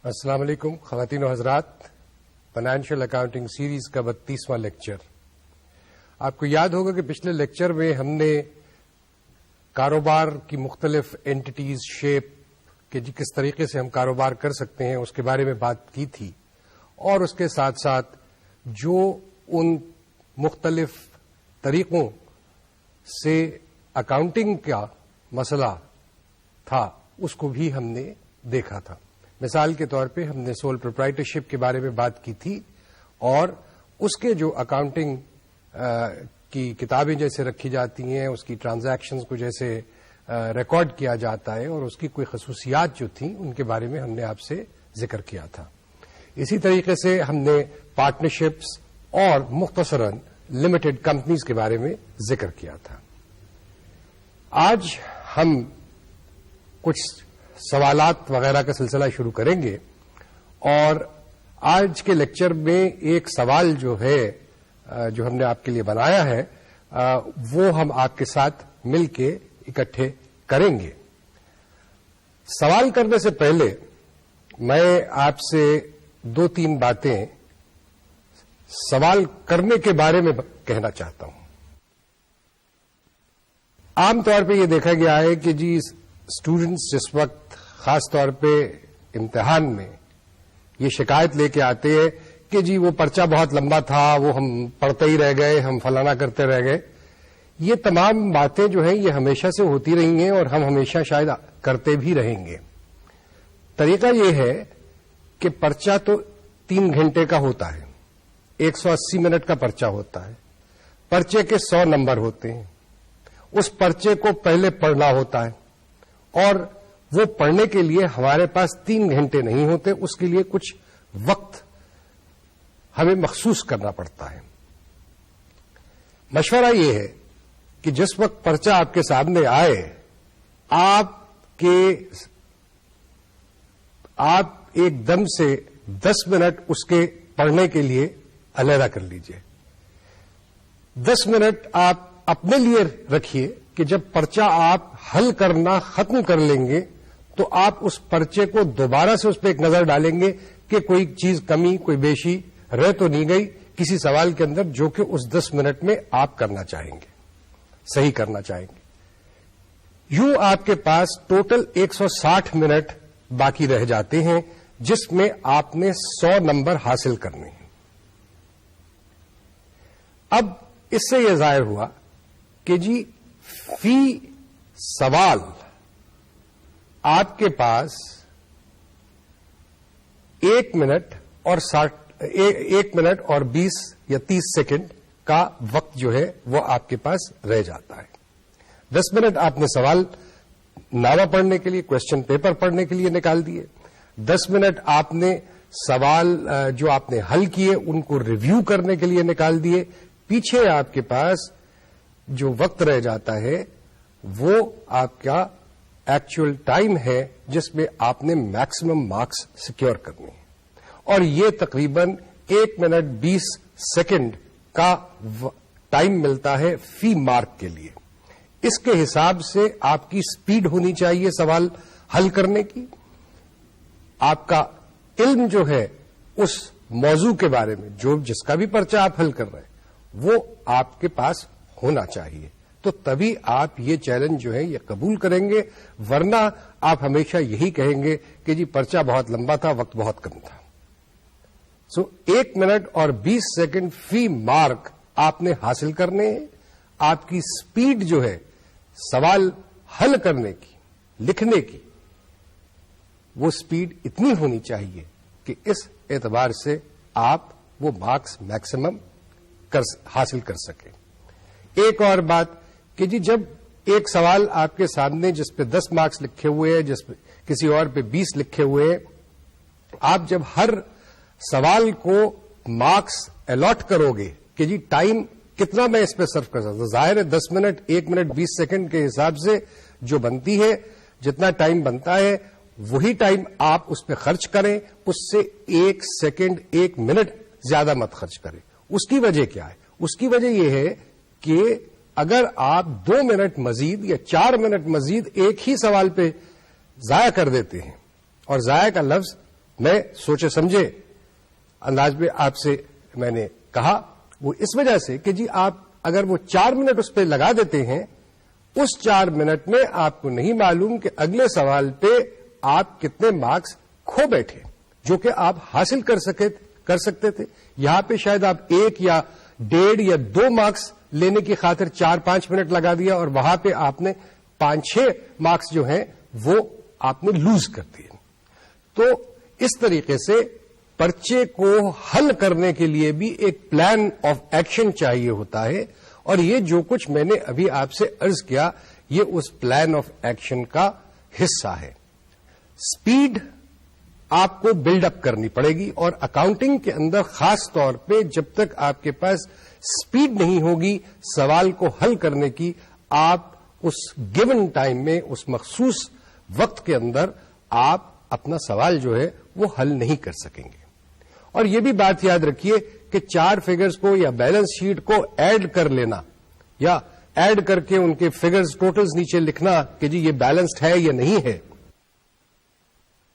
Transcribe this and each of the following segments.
السلام علیکم خواتین و حضرات. فائنینشیل اکاؤنٹنگ سیریز کا 32واں لیکچر. آپ کو یاد ہوگا کہ پچھلے لیکچر میں ہم نے کاروبار کی مختلف اینٹیز شیپ کہ کس طریقے سے ہم کاروبار کر سکتے ہیں اس کے بارے میں بات کی تھی، اور اس کے ساتھ ساتھ جو ان مختلف طریقوں سے اکاؤنٹنگ کا مسئلہ تھا اس کو بھی ہم نے دیکھا تھا. مثال کے طور پہ ہم نے سول پروپرائٹرشپ کے بارے میں بات کی تھی، اور اس کے جو اکاؤنٹنگ کی کتابیں جیسے رکھی جاتی ہیں، اس کی ٹرانزیکشنز کو جیسے ریکارڈ کیا جاتا ہے اور اس کی کوئی خصوصیات جو تھیں ان کے بارے میں ہم نے آپ سے ذکر کیا تھا. اسی طریقے سے ہم نے پارٹنرشپس اور مختصراً لمیٹڈ کمپنیز کے بارے میں ذکر کیا تھا. آج ہم کچھ سوالات وغیرہ کا سلسلہ شروع کریں گے، اور آج کے لیکچر میں ایک سوال جو ہے جو ہم نے آپ کے لیے بنایا ہے وہ ہم آپ کے ساتھ مل کے اکٹھے کریں گے. سوال کرنے سے پہلے میں آپ سے 2-3 باتیں سوال کرنے کے بارے میں کہنا چاہتا ہوں. عام طور پہ یہ دیکھا گیا ہے کہ جی اسٹوڈنٹس جس وقت خاص طور پہ امتحان میں یہ شکایت لے کے آتے ہیں کہ جی وہ پرچہ بہت لمبا تھا، وہ ہم پڑھتے ہی رہ گئے، ہم فلانا کرتے رہ گئے، یہ تمام باتیں جو ہیں یہ ہمیشہ سے ہوتی رہی ہیں اور ہم ہمیشہ شاید کرتے بھی رہیں گے. طریقہ یہ ہے کہ پرچہ تو 3 گھنٹے کا ہوتا ہے، 180 منٹ کا پرچہ ہوتا ہے، پرچے کے 100 نمبر ہوتے ہیں. اس پرچے کو پہلے پڑھنا ہوتا ہے، اور وہ پڑھنے کے لیے ہمارے پاس 3 گھنٹے نہیں ہوتے، اس کے لیے کچھ وقت ہمیں مخصوص کرنا پڑتا ہے. مشورہ یہ ہے کہ جس وقت پرچہ آپ کے سامنے آئے آپ ایک دم سے 10 منٹ اس کے پڑھنے کے لیے علیحدہ کر لیجئے. 10 منٹ آپ اپنے لیے رکھیے کہ جب پرچہ آپ حل کرنا ختم کر لیں گے تو آپ اس پرچے کو دوبارہ سے اس پہ ایک نظر ڈالیں گے کہ کوئی چیز کمی، کوئی بیشی رہ تو نہیں گئی کسی سوال کے اندر جو کہ اس 10 منٹ میں آپ کرنا چاہیں گے، صحیح کرنا چاہیں گے. یوں آپ کے پاس ٹوٹل 160 منٹ باقی رہ جاتے ہیں جس میں آپ نے 100 نمبر حاصل کرنے ہیں. اب اس سے یہ ظاہر ہوا کہ جی فی سوال آپ کے پاس 1 منٹ اور 20 یا 30 سیکنڈ کا وقت جو ہے وہ آپ کے پاس رہ جاتا ہے. 10 منٹ آپ نے سوال نامہ پڑھنے کے لیے، کوشچن پیپر پڑھنے کے لیے نکال دیے. 10 منٹ آپ نے سوال جو آپ نے حل کیے ان کو ریویو کرنے کے لیے نکال دیے. پیچھے آپ کے پاس جو وقت رہ جاتا ہے وہ آپ کا ایکچوئل ٹائم ہے جس میں آپ نے میکسیمم مارکس سیکیور کرنے ہیں، اور یہ تقریباً 1 منٹ 20 سیکنڈ کا ٹائم ملتا ہے فی مارک کے لیے. اس کے حساب سے آپ کی سپیڈ ہونی چاہیے سوال حل کرنے کی. آپ کا علم جو ہے اس موضوع کے بارے میں جس کا بھی پرچہ آپ حل کر رہے ہیں وہ آپ کے پاس ہونا چاہیے، تو تبھی آپ یہ چیلنج جو ہے یہ قبول کریں گے. ورنہ آپ ہمیشہ یہی کہیں گے کہ جی پرچہ بہت لمبا تھا، وقت بہت کم تھا. 1 منٹ اور 20 سیکنڈ فی مارک آپ نے حاصل کرنے ہیں. آپ کی سپیڈ جو ہے سوال حل کرنے کی، لکھنے کی، وہ سپیڈ اتنی ہونی چاہیے کہ اس اعتبار سے آپ وہ مارکس میکسیمم حاصل کر سکیں. ایک اور بات کہ جی جب ایک سوال آپ کے سامنے جس پہ 10 مارکس لکھے ہوئے ہیں، جس پہ کسی اور پہ 20 لکھے ہوئے ہیں، آپ جب ہر سوال کو مارکس الاٹ کرو گے کہ جی ٹائم کتنا میں اس پہ صرف کر سکتا ہوں، ظاہر ہے 10 منٹ 1 منٹ 20 سیکنڈ کے حساب سے جو بنتی ہے، جتنا ٹائم بنتا ہے وہی ٹائم آپ اس پہ خرچ کریں، اس سے 1 سیکنڈ 1 منٹ زیادہ مت خرچ کریں. اس کی وجہ کیا ہے؟ اس کی وجہ یہ ہے کہ اگر آپ 2 منٹ مزید یا 4 منٹ مزید ایک ہی سوال پہ ضائع کر دیتے ہیں، اور ضائع کا لفظ میں سوچے سمجھے انداز میں آپ سے میں نے کہا، وہ اس وجہ سے کہ جی آپ اگر وہ 4 منٹ اس پہ لگا دیتے ہیں، اس 4 منٹ میں آپ کو نہیں معلوم کہ اگلے سوال پہ آپ کتنے مارکس کھو بیٹھے جو کہ آپ حاصل کر سکتے تھے. یہاں پہ شاید آپ 1 یا 1.5 یا 2 مارکس لینے کی خاطر 4-5 منٹ لگا دیا، اور وہاں پہ آپ نے 5-6 مارکس جو ہیں وہ آپ نے لوز کر دیے. تو اس طریقے سے پرچے کو حل کرنے کے لیے بھی ایک پلان آف ایکشن چاہیے ہوتا ہے، اور یہ جو کچھ میں نے ابھی آپ سے عرض کیا یہ اس پلان آف ایکشن کا حصہ ہے. سپیڈ آپ کو بلڈ اپ کرنی پڑے گی، اور اکاؤنٹنگ کے اندر خاص طور پہ جب تک آپ کے پاس سپیڈ نہیں ہوگی سوال کو حل کرنے کی، آپ اس گیون ٹائم میں اس مخصوص وقت کے اندر آپ اپنا سوال جو ہے وہ حل نہیں کر سکیں گے. اور یہ بھی بات یاد رکھیے کہ 4 فگرز کو یا بیلنس شیٹ کو ایڈ کر لینا یا ایڈ کر کے ان کے فگرز ٹوٹلز نیچے لکھنا کہ جی یہ بیلنسڈ ہے یا نہیں ہے،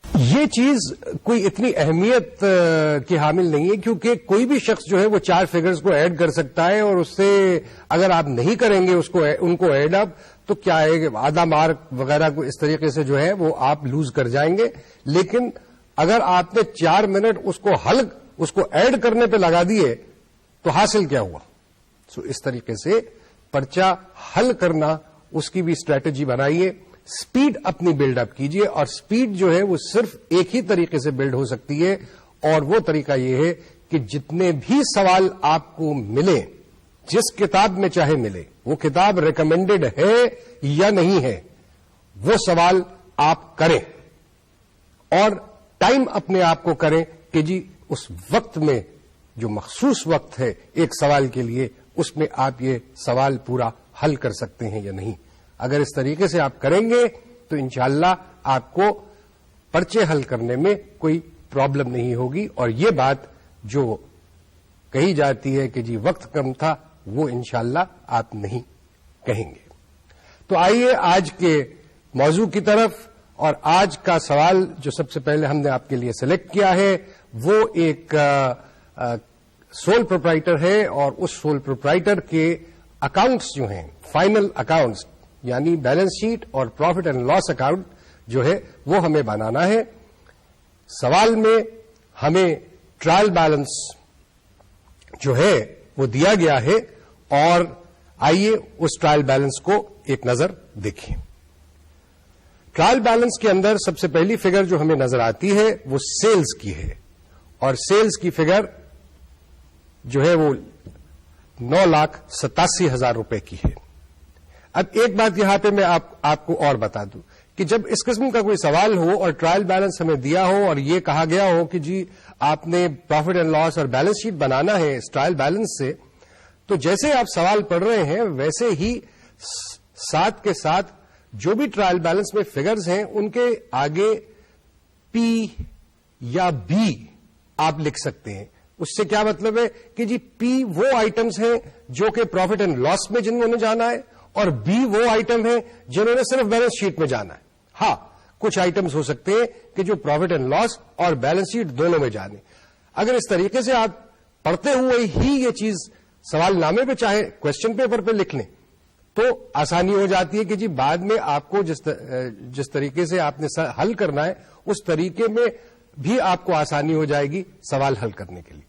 یہ چیز کوئی اتنی اہمیت کی حامل نہیں ہے، کیونکہ کوئی بھی شخص جو ہے وہ 4 فگرز کو ایڈ کر سکتا ہے، اور اس سے اگر آپ نہیں کریں گے ان کو ایڈ اپ تو کیا ہے کہ آدھا مارک وغیرہ کو اس طریقے سے جو ہے وہ آپ لوز کر جائیں گے. لیکن اگر آپ نے 4 منٹ اس کو ایڈ کرنے پہ لگا دیے تو حاصل کیا ہوا؟ سو اس طریقے سے پرچہ حل کرنا اس کی بھی اسٹریٹجی بنائیے. سپیڈ اپنی بلڈ اپ کیجیے، اور سپیڈ جو ہے وہ صرف ایک ہی طریقے سے بلڈ ہو سکتی ہے، اور وہ طریقہ یہ ہے کہ جتنے بھی سوال آپ کو ملیں، جس کتاب میں چاہے ملے، وہ کتاب ریکمینڈڈ ہے یا نہیں ہے، وہ سوال آپ کریں، اور ٹائم اپنے آپ کو کریں کہ جی اس وقت میں جو مخصوص وقت ہے ایک سوال کے لیے اس میں آپ یہ سوال پورا حل کر سکتے ہیں یا نہیں. اگر اس طریقے سے آپ کریں گے تو انشاءاللہ آپ کو پرچے حل کرنے میں کوئی پرابلم نہیں ہوگی، اور یہ بات جو کہی جاتی ہے کہ جی وقت کم تھا وہ انشاءاللہ آپ نہیں کہیں گے. تو آئیے آج کے موضوع کی طرف. اور آج کا سوال جو سب سے پہلے ہم نے آپ کے لیے سلیکٹ کیا ہے وہ ایک سول پروپرائٹر ہے، اور اس سول پروپرائٹر کے اکاؤنٹس جو ہیں، فائنل اکاؤنٹس یعنی بیلنس شیٹ اور پروفٹ اینڈ لاس اکاؤنٹ جو ہے وہ ہمیں بنانا ہے. سوال میں ہمیں ٹرائل بیلنس جو ہے وہ دیا گیا ہے، اور آئیے اس ٹرائل بیلنس کو ایک نظر دیکھیں. ٹرائل بیلنس کے اندر سب سے پہلی فگر جو ہمیں نظر آتی ہے وہ سیلز کی ہے، اور سیلز کی فگر جو ہے وہ 9,87,000 روپے کی ہے. اب ایک بات یہاں پہ میں آپ کو اور بتا دوں کہ جب اس قسم کا کوئی سوال ہو اور ٹرائل بیلنس ہمیں دیا ہو اور یہ کہا گیا ہو کہ جی آپ نے پروفٹ اینڈ لاس اور بیلنس شیٹ بنانا ہے اس ٹرائل بیلنس سے، تو جیسے آپ سوال پڑھ رہے ہیں ویسے ہی ساتھ کے ساتھ جو بھی ٹرائل بیلنس میں فگرز ہیں ان کے آگے پی یا بی آپ لکھ سکتے ہیں. اس سے کیا مطلب ہے کہ جی پی وہ آئٹمز ہیں جو کہ پروفٹ اینڈ لاس میں جنہوں نے جانا ہے، اور بی وہ آئٹم ہیں جنہوں نے صرف بیلنس شیٹ میں جانا ہے. ہاں کچھ آئٹمز ہو سکتے ہیں کہ جو پروفٹ اینڈ لاس اور بیلنس شیٹ دونوں میں جانے. اگر اس طریقے سے آپ پڑھتے ہوئے ہی یہ چیز سوال نامے پہ چاہے کوشچن پیپر پہ لکھ لیں تو آسانی ہو جاتی ہے کہ جی بعد میں آپ کو جس طریقے سے آپ نے حل کرنا ہے اس طریقے میں بھی آپ کو آسانی ہو جائے گی سوال حل کرنے کے لیے.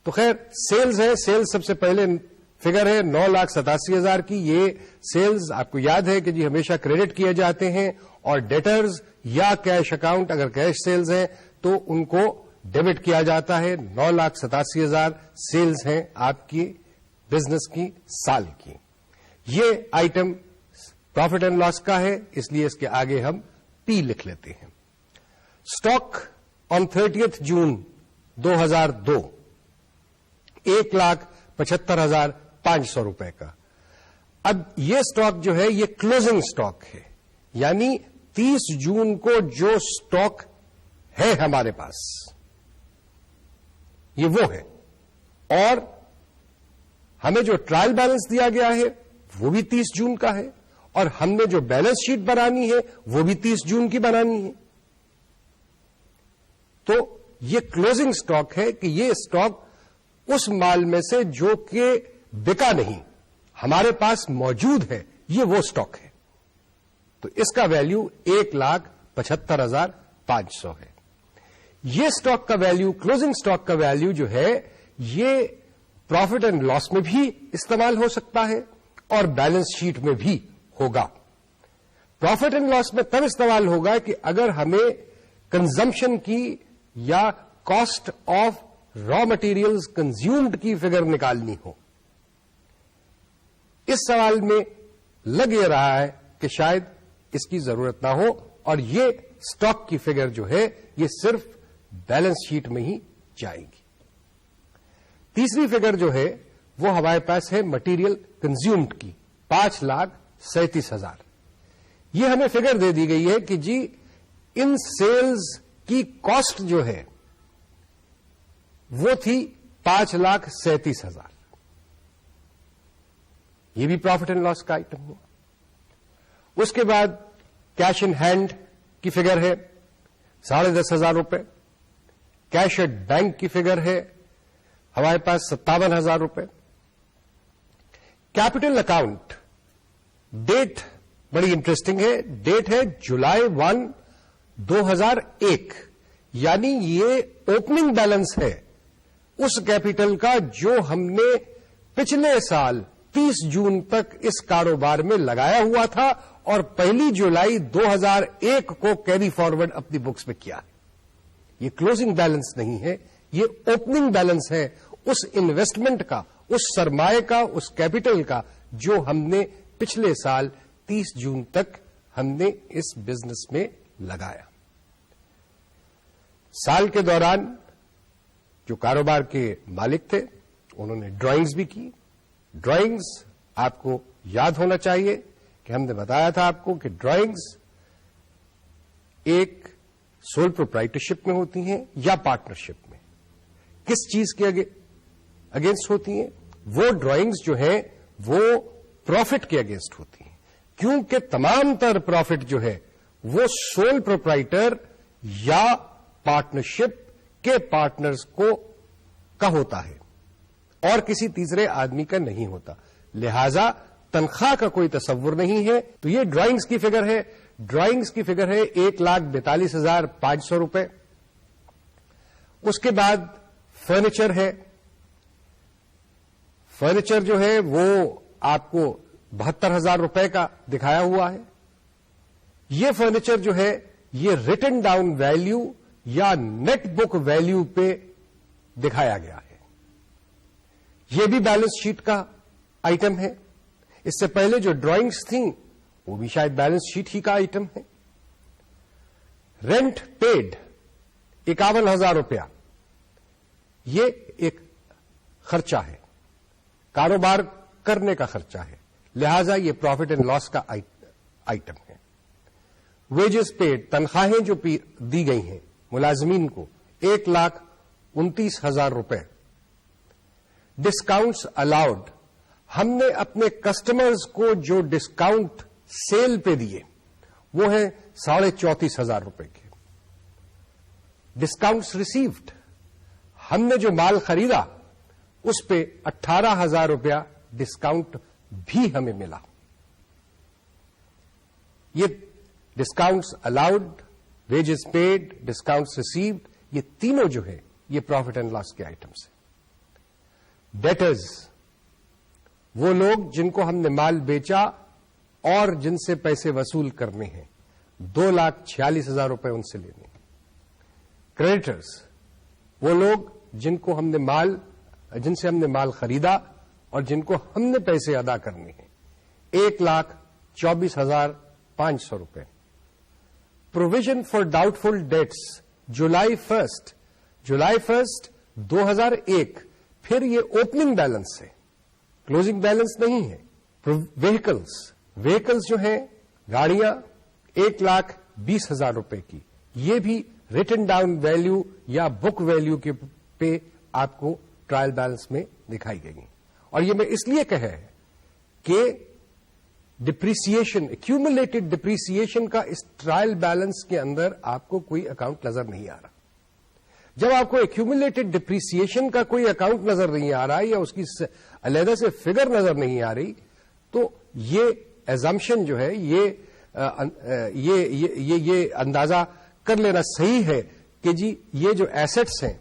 تو خیر سیلز ہے، سیلز سب سے پہلے فگر ہے 9,87,000 کی. یہ سیلز آپ کو یاد ہے کہ جی ہمیشہ کریڈٹ کیے جاتے ہیں، اور ڈیٹرز یا کیش اکاؤنٹ اگر کیش سیلز ہیں تو ان کو ڈیبٹ کیا جاتا ہے. 9,87,000 سیلز ہیں آپ کی بزنس کی سال کی. یہ آئٹم پروفٹ اینڈ لاس کا ہے، اس لیے اس کے آگے ہم پی لکھ لیتے ہیں. اسٹاک آن 30 جون 2002 1,75,500 روپے کا. اب یہ اسٹاک جو ہے یہ کلوزنگ اسٹاک ہے، یعنی 30 جون کو جو اسٹاک ہے ہمارے پاس یہ وہ ہے، اور ہمیں جو ٹرائل بیلنس دیا گیا ہے وہ بھی 30 جون کا ہے، اور ہم نے جو بیلنس شیٹ بنانی ہے وہ بھی 30 جون کی بنانی ہے. تو یہ کلوزنگ اسٹاک ہے کہ یہ اسٹاک اس مال میں سے جو کہ بکا نہیں ہمارے پاس موجود ہے، یہ وہ اسٹاک ہے. تو اس کا ویلیو 1,75,500 ہے. یہ اسٹاک کا ویلیو، کلوزنگ اسٹاک کا ویلیو جو ہے یہ پروفٹ اینڈ لاس میں بھی استعمال ہو سکتا ہے اور بیلنس شیٹ میں بھی ہوگا. پروفٹ اینڈ لاس میں تب استعمال ہوگا کہ اگر ہمیں کنزمپشن کی یا cost of raw materials consumed کی فگر نکالنی ہو. اس سوال میں لگ یہ رہا ہے کہ شاید اس کی ضرورت نہ ہو اور یہ اسٹاک کی فگر جو ہے یہ صرف بیلنس شیٹ میں ہی جائے گی. تیسری فگر جو ہے وہ ہمارے پاس ہے مٹیریل کنزیومڈ کی 5,37,000. یہ ہمیں فگر دے دی گئی ہے کہ جی ان سیلز کی کاسٹ جو ہے وہ تھی 5,37,000. یہ بھی پروفٹ اینڈ لاس کا آئٹم ہوا. اس کے بعد کیش ان ہینڈ کی فگر ہے 10,500 روپے. کیش ایٹ بینک کی فگر ہے ہمارے پاس 57,000 روپے. کیپٹل اکاؤنٹ ڈیٹ بڑی انٹرسٹنگ ہے. ڈیٹ ہے جولائی 1, 2001. یعنی یہ اوپننگ بیلنس ہے اس کیپٹل کا جو ہم نے پچھلے سال 30 جون تک اس کاروبار میں لگایا ہوا تھا اور 1 جولائی 2001 کو کیری فارورڈ اپنی بکس میں کیا. یہ کلوزنگ بیلنس نہیں ہے، یہ اوپننگ بیلنس ہے اس انویسٹمنٹ کا، اس سرمایہ کا، اس کیپٹل کا جو ہم نے پچھلے سال 30 جون تک ہم نے اس بزنس میں لگایا. سال کے دوران جو کاروبار کے مالک تھے انہوں نے ڈرائنگز بھی کی. ڈرائنگز آپ کو یاد ہونا چاہیے کہ ہم نے بتایا تھا آپ کو کہ ڈرائنگز ایک سول پروپرائٹرشپ میں ہوتی ہیں یا پارٹنرشپ میں. کس چیز کے اگینسٹ ہوتی ہیں؟ وہ ڈرائنگز جو ہیں وہ پروفٹ کے اگینسٹ ہوتی ہیں، کیونکہ تمام تر پروفٹ جو ہے وہ سول پروپرائٹر یا پارٹنرشپ کے پارٹنرز کا ہوتا ہے اور کسی تیسرے آدمی کا نہیں ہوتا. لہذا تنخواہ کا کوئی تصور نہیں ہے. تو یہ ڈرائنگز کی فگر ہے. ڈرائنگز کی فگر ہے 1,42,500 روپے. اس کے بعد فرنیچر ہے. فرنیچر جو ہے وہ آپ کو 72,000 روپے کا دکھایا ہوا ہے. یہ فرنیچر جو ہے یہ ریٹن ڈاؤن ویلیو یا نیٹ بک ویلیو پہ دکھایا گیا ہے. یہ بھی بیلنس شیٹ کا آئٹم ہے. اس سے پہلے جو ڈرائنگز تھیں وہ بھی شاید بیلنس شیٹ ہی کا آئٹم ہے. رینٹ پیڈ 51,000 روپیہ، یہ ایک خرچہ ہے، کاروبار کرنے کا خرچہ ہے، لہذا یہ پروفٹ اینڈ لاس کا آئٹم ہے. ویجز پیڈ، تنخواہیں جو دی گئی ہیں ملازمین کو 1,29,000 روپے. ڈسکاؤنٹس الاؤڈ، ہم نے اپنے کسٹمرز کو جو ڈسکاؤنٹ سیل پہ دیے وہ ہیں 34,500 روپے کے. ڈسکاؤنٹس ریسیوڈ، ہم نے جو مال خریدا اس پہ 18,000 روپیہ ڈسکاؤنٹ بھی ہمیں ملا. یہ discounts allowed, wages paid, discounts received, یہ تینوں جو ہے یہ پروفٹ اینڈ لاس کے آئٹمس ہیں. ڈیٹرز، وہ لوگ جن کو ہم نے مال بیچا اور جن سے پیسے وصول کرنے ہیں، 2,46,000 روپے ان سے لینے. کریڈیٹرز، وہ لوگ جن سے ہم نے مال خریدا اور جن کو ہم نے پیسے ادا کرنے ہیں، 1,24,500 روپے. Provision for doubtful debts, جولائی 1 2001. پھر یہ اوپننگ بیلنس ہے، کلوزنگ بیلنس نہیں ہے. وہیکلز جو ہیں گاڑیاں 1,20,000 روپے کی، یہ بھی ریٹن ڈاؤن ویلیو یا بک ویلیو کے پہ آپ کو ٹرائل بیلنس میں دکھائی گئی ہیں. اور یہ میں اس لیے کہا ہے کہ ڈپریسیشن، ایکیومولیٹڈ ڈپریسیشن کا اس ٹرائل بیلنس کے اندر آپ کو کوئی اکاؤنٹ نظر نہیں آ رہا. جب آپ کو ایکومولیٹڈ ڈپریسیشن کا کوئی اکاؤنٹ نظر نہیں آ رہا یا اس کی علیحدہ سے فگر نظر نہیں آ رہی تو یہ ایزمپشن جو ہے یہ اندازہ کر لینا صحیح ہے کہ جی یہ جو ایسٹس ہیں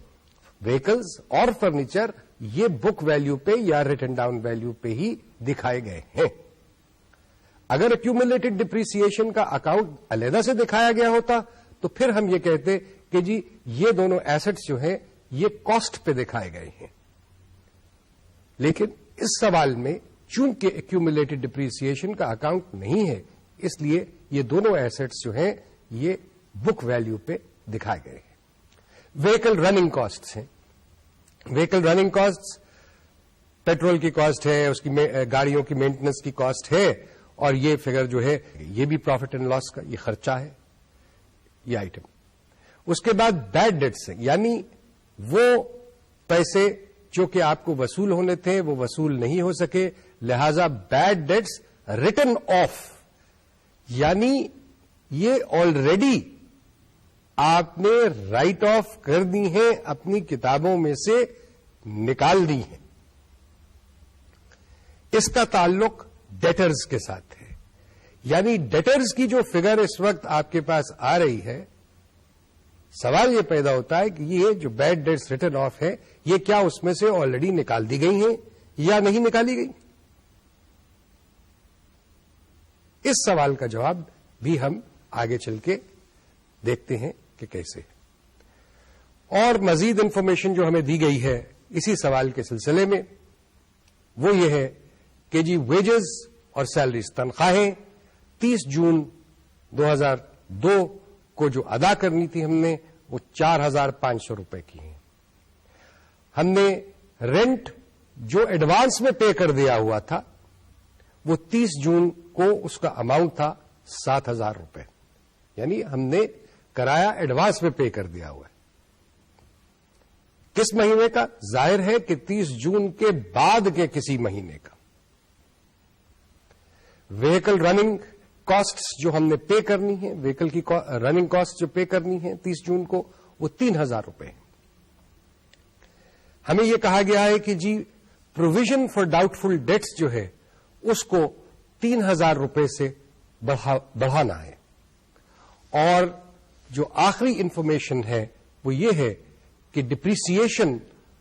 وہیکلز اور فرنیچر یہ بک ویلیو پہ یا ریٹن ڈاؤن ویلیو پہ ہی دکھائے گئے ہیں. اگر ایکومولیٹڈ ڈپریسیشن کا اکاؤنٹ علیحدہ سے دکھایا گیا ہوتا تو پھر ہم یہ کہتے کہ جی یہ دونوں ایسٹس جو ہیں یہ کاسٹ پہ دکھائے گئے ہیں. لیکن اس سوال میں چونکہ ایکومولیٹڈ ڈپریسیشن کا اکاؤنٹ نہیں ہے اس لیے یہ دونوں ایسٹس جو ہیں یہ بک ویلیو پہ دکھائے گئے ہیں. وہیکل رننگ کاسٹ ہیں. وہیکل رننگ کاسٹ پیٹرول کی کاسٹ ہے, اس کی گاڑیوں کی مینٹننس کی کاسٹ ہے, اور یہ فگر جو ہے یہ بھی پروفٹ اینڈ لاس کا یہ خرچہ ہے یہ آئٹم. اس کے بعد بیڈ ڈیٹس ہیں, یعنی وہ پیسے جو کہ آپ کو وصول ہونے تھے وہ وصول نہیں ہو سکے, لہذا بیڈ ڈیٹس ریٹن آف, یعنی یہ آلریڈی آپ نے رائٹ آف کر دی ہیں, اپنی کتابوں میں سے نکال دی ہیں. اس کا تعلق ڈیٹرز کے ساتھ ہے, یعنی ڈیٹرز کی جو فگر اس وقت آپ کے پاس آ رہی ہے, سوال یہ پیدا ہوتا ہے کہ یہ جو بیڈ ڈیٹس ریٹن آف ہے یہ کیا اس میں سے آلریڈی نکال دی گئی ہیں یا نہیں نکالی گئی. اس سوال کا جواب بھی ہم آگے چل کے دیکھتے ہیں کہ کیسے. اور مزید انفارمیشن جو ہمیں دی گئی ہے اسی سوال کے سلسلے میں وہ یہ ہے کہ جی ویجز اور سیلریز تنخواہیں 30 جون 2002 کو جو ادا کرنی تھی ہم نے وہ 4,500 روپے کی ہیں. ہم نے رینٹ جو ایڈوانس میں پے کر دیا ہوا تھا وہ 30 جون کو اس کا اماؤنٹ تھا 7,000 روپے, یعنی ہم نے کرایہ ایڈوانس میں پے کر دیا ہوا ہے. کس مہینے کا؟ ظاہر ہے کہ 30 جون کے بعد کے کسی مہینے کا. وہیکل رننگ کاسٹ جو ہم نے پے کرنی ہے, وہیکل کی رننگ کاسٹ جو پے کرنی ہے 30 جون کو وہ 3,000 روپے ہیں. ہمیں یہ کہا گیا ہے کہ جی provision for doubtful debts جو ہے اس کو 3,000 روپے سے بڑھانا ہے. اور جو آخری انفارمیشن ہے وہ یہ ہے کہ ڈپریسیشن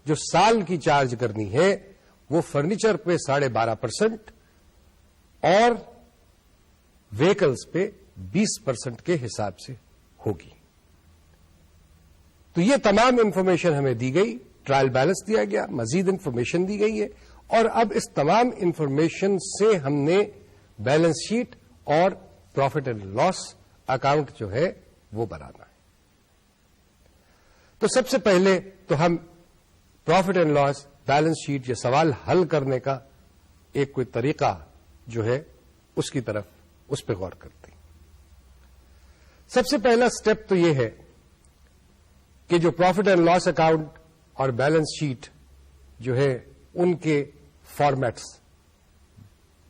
جو سال کی چارج کرنی ہے وہ فرنیچر پہ 12.5% اور وہیکلز پہ 20% کے حساب سے ہوگی. تو یہ تمام انفارمیشن ہمیں دی گئی, ٹرائل بیلنس دیا گیا, مزید انفارمیشن دی گئی ہے, اور اب اس تمام انفارمیشن سے ہم نے بیلنس شیٹ اور پروفٹ اینڈ لاس اکاؤنٹ جو ہے وہ بنانا ہے. تو سب سے پہلے تو ہم profit and loss balance sheet یہ سوال حل کرنے کا ایک کوئی طریقہ جو ہے اس کی طرف اس پہ غور کرتے ہیں. سب سے پہلا سٹیپ تو یہ ہے کہ جو پروفٹ اینڈ لاس اکاؤنٹ اور بیلنس شیٹ جو ہے ان کے فارمیٹس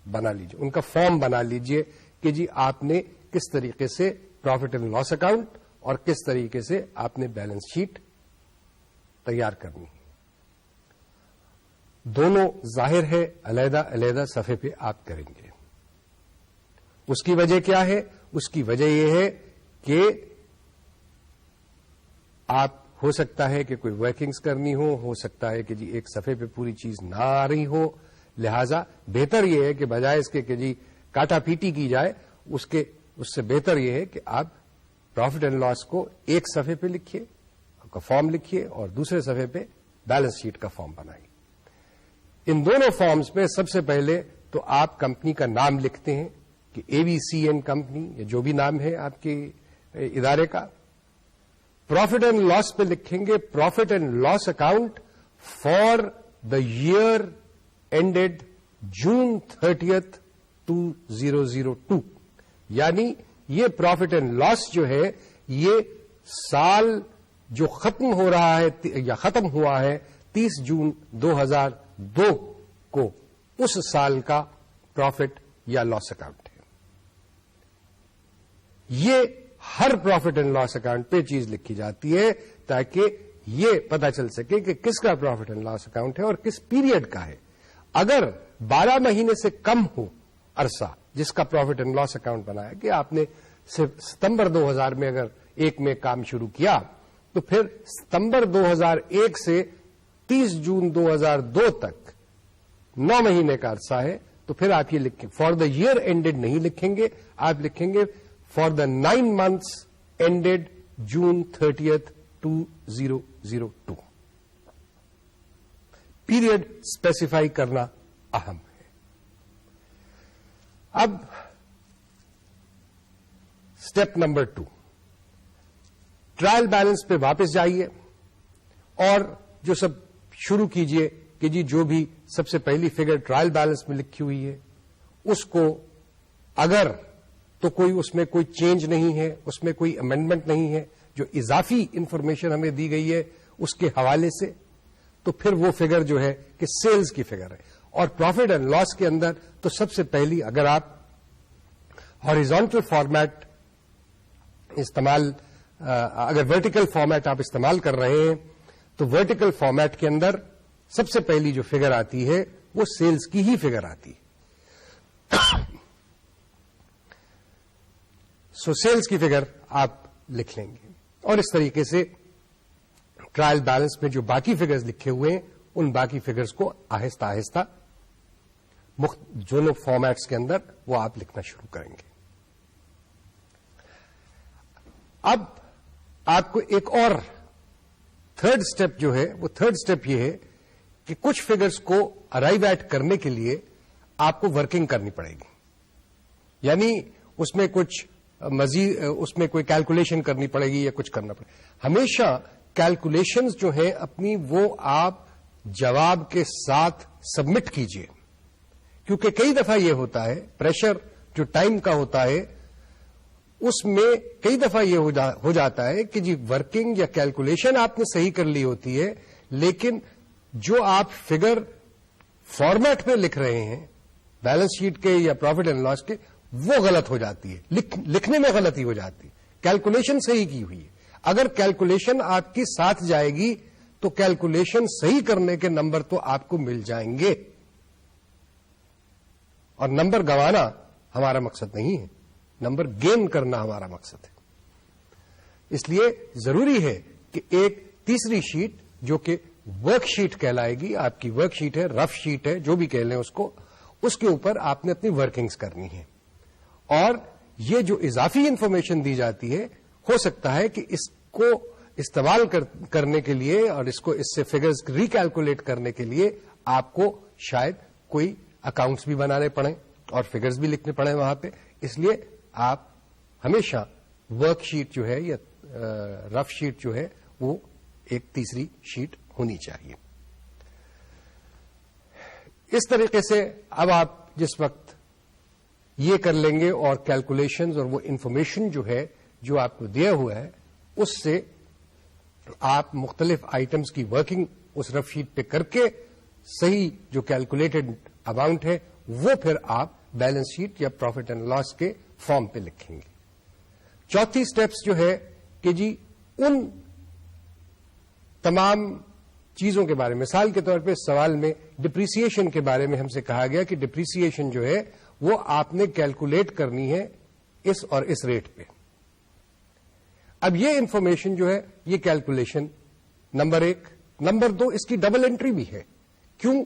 بنا لیجیے, ان کا فارم بنا لیجیے کہ جی آپ نے کس طریقے سے پروفٹ اینڈ لاس اکاؤنٹ اور کس طریقے سے آپ نے بیلنس شیٹ تیار کرنی ہے. دونوں ظاہر ہے علیحدہ علیحدہ صفحے پہ آپ کریں گے. اس کی وجہ کیا ہے؟ اس کی وجہ یہ ہے کہ آپ ہو سکتا ہے کہ کوئی ورکنگز کرنی ہو سکتا ہے کہ جی ایک صفحے پہ پوری چیز نہ آ رہی ہو, لہذا بہتر یہ ہے کہ بجائے اس کے کہ جی کاٹا پیٹی کی جائے اس سے بہتر یہ ہے کہ آپ پروفٹ اینڈ لاس کو ایک صفحے پہ لکھیے, کا فارم لکھیے, اور دوسرے صفحے پہ بیلنس شیٹ کا فارم بنائیے. ان دونوں فارمز میں سب سے پہلے تو آپ کمپنی کا نام لکھتے ہیں کہ اے بی سی این کمپنی یا جو بھی نام ہے آپ کے ادارے کا. پروفٹ اینڈ لاس پہ لکھیں گے profit and loss account for the year ended June 30th 2002, یعنی یہ پروفٹ اینڈ لاس جو ہے یہ سال جو ختم ہو رہا ہے یا ختم ہوا ہے 30 جون 2002 کو اس سال کا پروفٹ یا لاس اکاؤنٹ ہے. یہ ہر پروفٹ اینڈ لاس اکاؤنٹ پہ چیز لکھی جاتی ہے تاکہ یہ پتا چل سکے کہ کس کا پروفٹ اینڈ لاس اکاؤنٹ ہے اور کس پیریڈ کا ہے. اگر 12 مہینے سے کم ہو عرصہ جس کا پروفٹ اینڈ لاس اکاؤنٹ بنایا کہ آپ نے صرف ستمبر 2000 میں اگر ایک میں کام شروع کیا تو پھر ستمبر 2001 سے 30 جون 2002 تک 9 مہینے کا عرصہ ہے, تو پھر آپ یہ لکھیں فار دا ایئر اینڈیڈ نہیں لکھیں گے, آپ لکھیں گے for the 9 months ended June 30th 2002. Period specify کرنا اہم ہے. اب اسٹیپ نمبر 2, ٹرائل بیلنس پہ واپس جائیے اور جو سب شروع کیجئے کہ جی جو بھی سب سے پہلی فگر ٹرائل بیلنس میں لکھی ہوئی ہے اس کو اگر تو کوئی اس میں کوئی چینج نہیں ہے, اس میں کوئی امینڈمنٹ نہیں ہے, جو اضافی انفارمیشن ہمیں دی گئی ہے اس کے حوالے سے, تو پھر وہ فگر جو ہے کہ سیلز کی فگر ہے. اور پروفٹ اینڈ لاس کے اندر تو سب سے پہلی اگر آپ ہاریزونٹل فارمیٹ استعمال اگر ورٹیکل فارمیٹ آپ استعمال کر رہے ہیں تو ورٹیکل فارمیٹ کے اندر سب سے پہلی جو فگر آتی ہے وہ سیلز کی ہی فگر آتی ہے. سو سیلز کی فگر آپ لکھ لیں گے اور اس طریقے سے ٹرائل بیلنس میں جو باقی فگرز لکھے ہوئے ہیں ان باقی فگرز کو آہستہ آہستہ دونوں فارمیٹس کے اندر وہ آپ لکھنا شروع کریں گے. اب آپ کو ایک اور تھرڈ اسٹیپ جو ہے وہ تھرڈ اسٹیپ یہ ہے کہ کچھ فگرز کو ارائیو ایٹ کرنے کے لیے آپ کو ورکنگ کرنی پڑے گی, یعنی اس میں کچھ مزید اس میں کوئی کیلکولیشن کرنی پڑے گی یا کچھ کرنا پڑے گا. ہمیشہ کیلکولیشنز جو ہیں اپنی وہ آپ جواب کے ساتھ سبمٹ کیجئے, کیونکہ کئی دفعہ یہ ہوتا ہے پریشر جو ٹائم کا ہوتا ہے اس میں کئی دفعہ یہ ہو جاتا ہے کہ جی ورکنگ یا کیلکولیشن آپ نے صحیح کر لی ہوتی ہے لیکن جو آپ فگر فارمیٹ میں لکھ رہے ہیں بیلنس شیٹ کے یا پروفٹ اینڈ لاس کے وہ غلط ہو جاتی ہے, لکھنے میں غلطی ہو جاتی ہے. کیلکولیشن صحیح کی ہوئی ہے, اگر کیلکولیشن آپ کی ساتھ جائے گی تو کیلکولیشن صحیح کرنے کے نمبر تو آپ کو مل جائیں گے, اور نمبر گنوانا ہمارا مقصد نہیں ہے, نمبر گین کرنا ہمارا مقصد ہے. اس لیے ضروری ہے کہ ایک تیسری شیٹ جو کہ ورک شیٹ کہلائے گی, آپ کی ورک شیٹ ہے, رف شیٹ ہے, جو بھی کہہ لیں اس کو, اس کے اوپر آپ نے اپنی ورکنگز کرنی ہے. اور یہ جو اضافی انفارمیشن دی جاتی ہے ہو سکتا ہے کہ اس کو استعمال کرنے کے لیے اور اس کو اس سے فگرز ریکیلکولیٹ کرنے کے لیے آپ کو شاید کوئی اکاؤنٹس بھی بنانے پڑیں اور فگرز بھی لکھنے پڑیں وہاں پہ. اس لیے آپ ہمیشہ ورک شیٹ جو ہے یا رف شیٹ جو ہے وہ ایک تیسری شیٹ ہونی چاہیے. اس طریقے سے اب آپ جس وقت یہ کر لیں گے اور کیلکولیشنز اور وہ انفارمیشن جو ہے جو آپ کو دیا ہوا ہے اس سے آپ مختلف آئٹمز کی ورکنگ اس رف شیٹ پہ کر کے صحیح جو کیلکولیٹڈ اماؤنٹ ہے وہ پھر آپ بیلنس شیٹ یا پروفٹ اینڈ لاس کے فارم پہ لکھیں گے. چوتھی سٹیپس جو ہے کہ جی ان تمام چیزوں کے بارے میں مثال کے طور پہ سوال میں ڈپریسیشن کے بارے میں ہم سے کہا گیا کہ ڈپریسیشن جو ہے وہ آپ نے کیلکولیٹ کرنی ہے اس اور اس ریٹ پہ. اب یہ انفارمیشن جو ہے یہ کیلکولیشن نمبر 1. نمبر 2 اس کی ڈبل انٹری بھی ہے. کیوں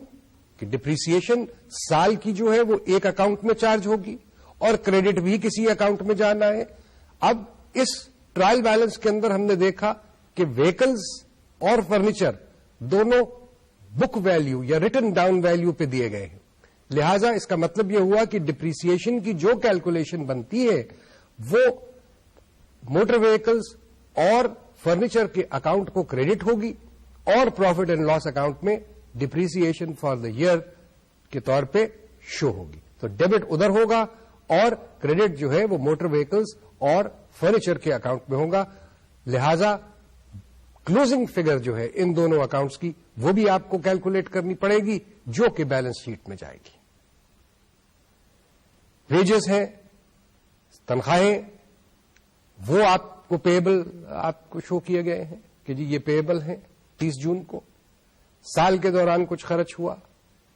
کہ ڈپریسیشن سال کی جو ہے وہ ایک اکاؤنٹ میں چارج ہوگی اور کریڈٹ بھی کسی اکاؤنٹ میں جانا ہے. اب اس ٹرائل بیلنس کے اندر ہم نے دیکھا کہ وہیکلز اور فرنیچر دونوں بک ویلیو یا ریٹن ڈاؤن ویلیو پہ دیے گئے ہیں. لہذا اس کا مطلب یہ ہوا کہ ڈپریسیشن کی جو کیلکولیشن بنتی ہے وہ موٹر وہیکلز اور فرنیچر کے اکاؤنٹ کو کریڈٹ ہوگی اور پروفٹ اینڈ لاس اکاؤنٹ میں ڈپریسیشن فار دا ایئر کے طور پہ شو ہوگی. تو ڈیبٹ ادھر ہوگا اور کریڈٹ جو ہے وہ موٹر وہیکلز اور فرنیچر کے اکاؤنٹ میں ہوگا. لہذا کلوزنگ فگر جو ہے ان دونوں اکاؤنٹس کی وہ بھی آپ کو کیلکولیٹ کرنی پڑے گی جو کہ بیلنس شیٹ میں جائے گی. ویجز ہیں, تنخواہیں, وہ آپ کو پیبل آپ کو شو کیے گئے ہیں. کہ جی یہ پیبل ہیں 30 جون کو، سال کے دوران کچھ خرچ ہوا،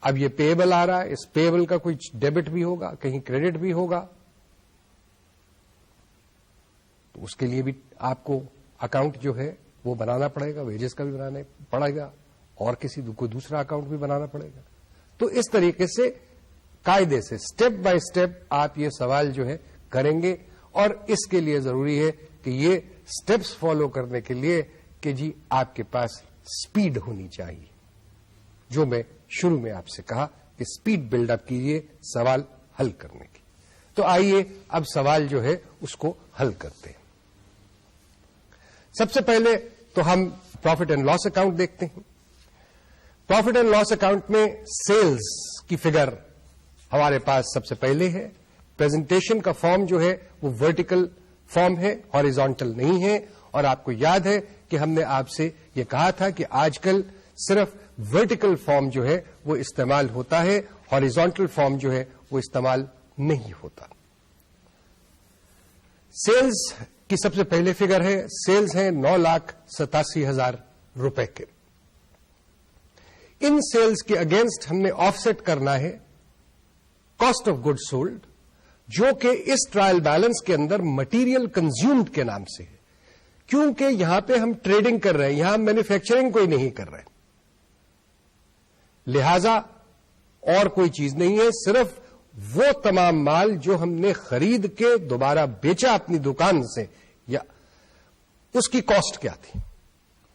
اب یہ پیبل آ رہا ہے، اس پیبل کا کچھ ڈیبٹ بھی ہوگا، کہیں کریڈٹ بھی ہوگا، تو اس کے لیے بھی آپ کو اکاؤنٹ جو ہے وہ بنانا پڑے گا، ویجز کا بھی بنانا پڑے گا، اور کوئی دوسرا اکاؤنٹ بھی بنانا پڑے گا. تو اس طریقے سے قاعدے سے اسٹیپ بائی اسٹیپ آپ یہ سوال جو ہے کریں گے، اور اس کے لیے ضروری ہے کہ یہ اسٹیپس فالو کرنے کے لیے کہ جی آپ کے پاس اسپیڈ ہونی چاہیے، جو میں شروع میں آپ سے کہا کہ اسپیڈ بلڈ اپ کیجیے سوال حل کرنے کی. تو آئیے اب سوال جو ہے اس کو حل کرتے ہیں. سب سے پہلے تو ہم پروفٹ اینڈ لاس اکاؤنٹ دیکھتے ہیں. پروفٹ اینڈ لاس اکاؤنٹ میں سیلز کی فگر ہمارے پاس سب سے پہلے ہے. پریزنٹیشن کا فارم جو ہے وہ ورٹیکل فارم ہے، ہاریزونٹل نہیں ہے، اور آپ کو یاد ہے کہ ہم نے آپ سے یہ کہا تھا کہ آج کل صرف ورٹیکل فارم جو ہے وہ استعمال ہوتا ہے، ہاریزونٹل فارم جو ہے وہ استعمال نہیں ہوتا. سیلز کی سب سے پہلے فگر ہے، سیلز ہیں 9,87,000 روپے کے. ان سیلز کے اگینسٹ ہم نے آف سیٹ کرنا ہے کاسٹ آف گڈ سولڈ، جو کہ اس ٹرائل بیلنس کے اندر مٹیریل کنزیومڈ کے نام سے ہے، کیونکہ یہاں پہ ہم ٹریڈنگ کر رہے ہیں، یہاں ہم مینوفیکچرنگ کوئی نہیں کر رہے، لہذا اور کوئی چیز نہیں ہے، صرف وہ تمام مال جو ہم نے خرید کے دوبارہ بیچا اپنی دکان سے، یا اس کی کاسٹ کیا تھی،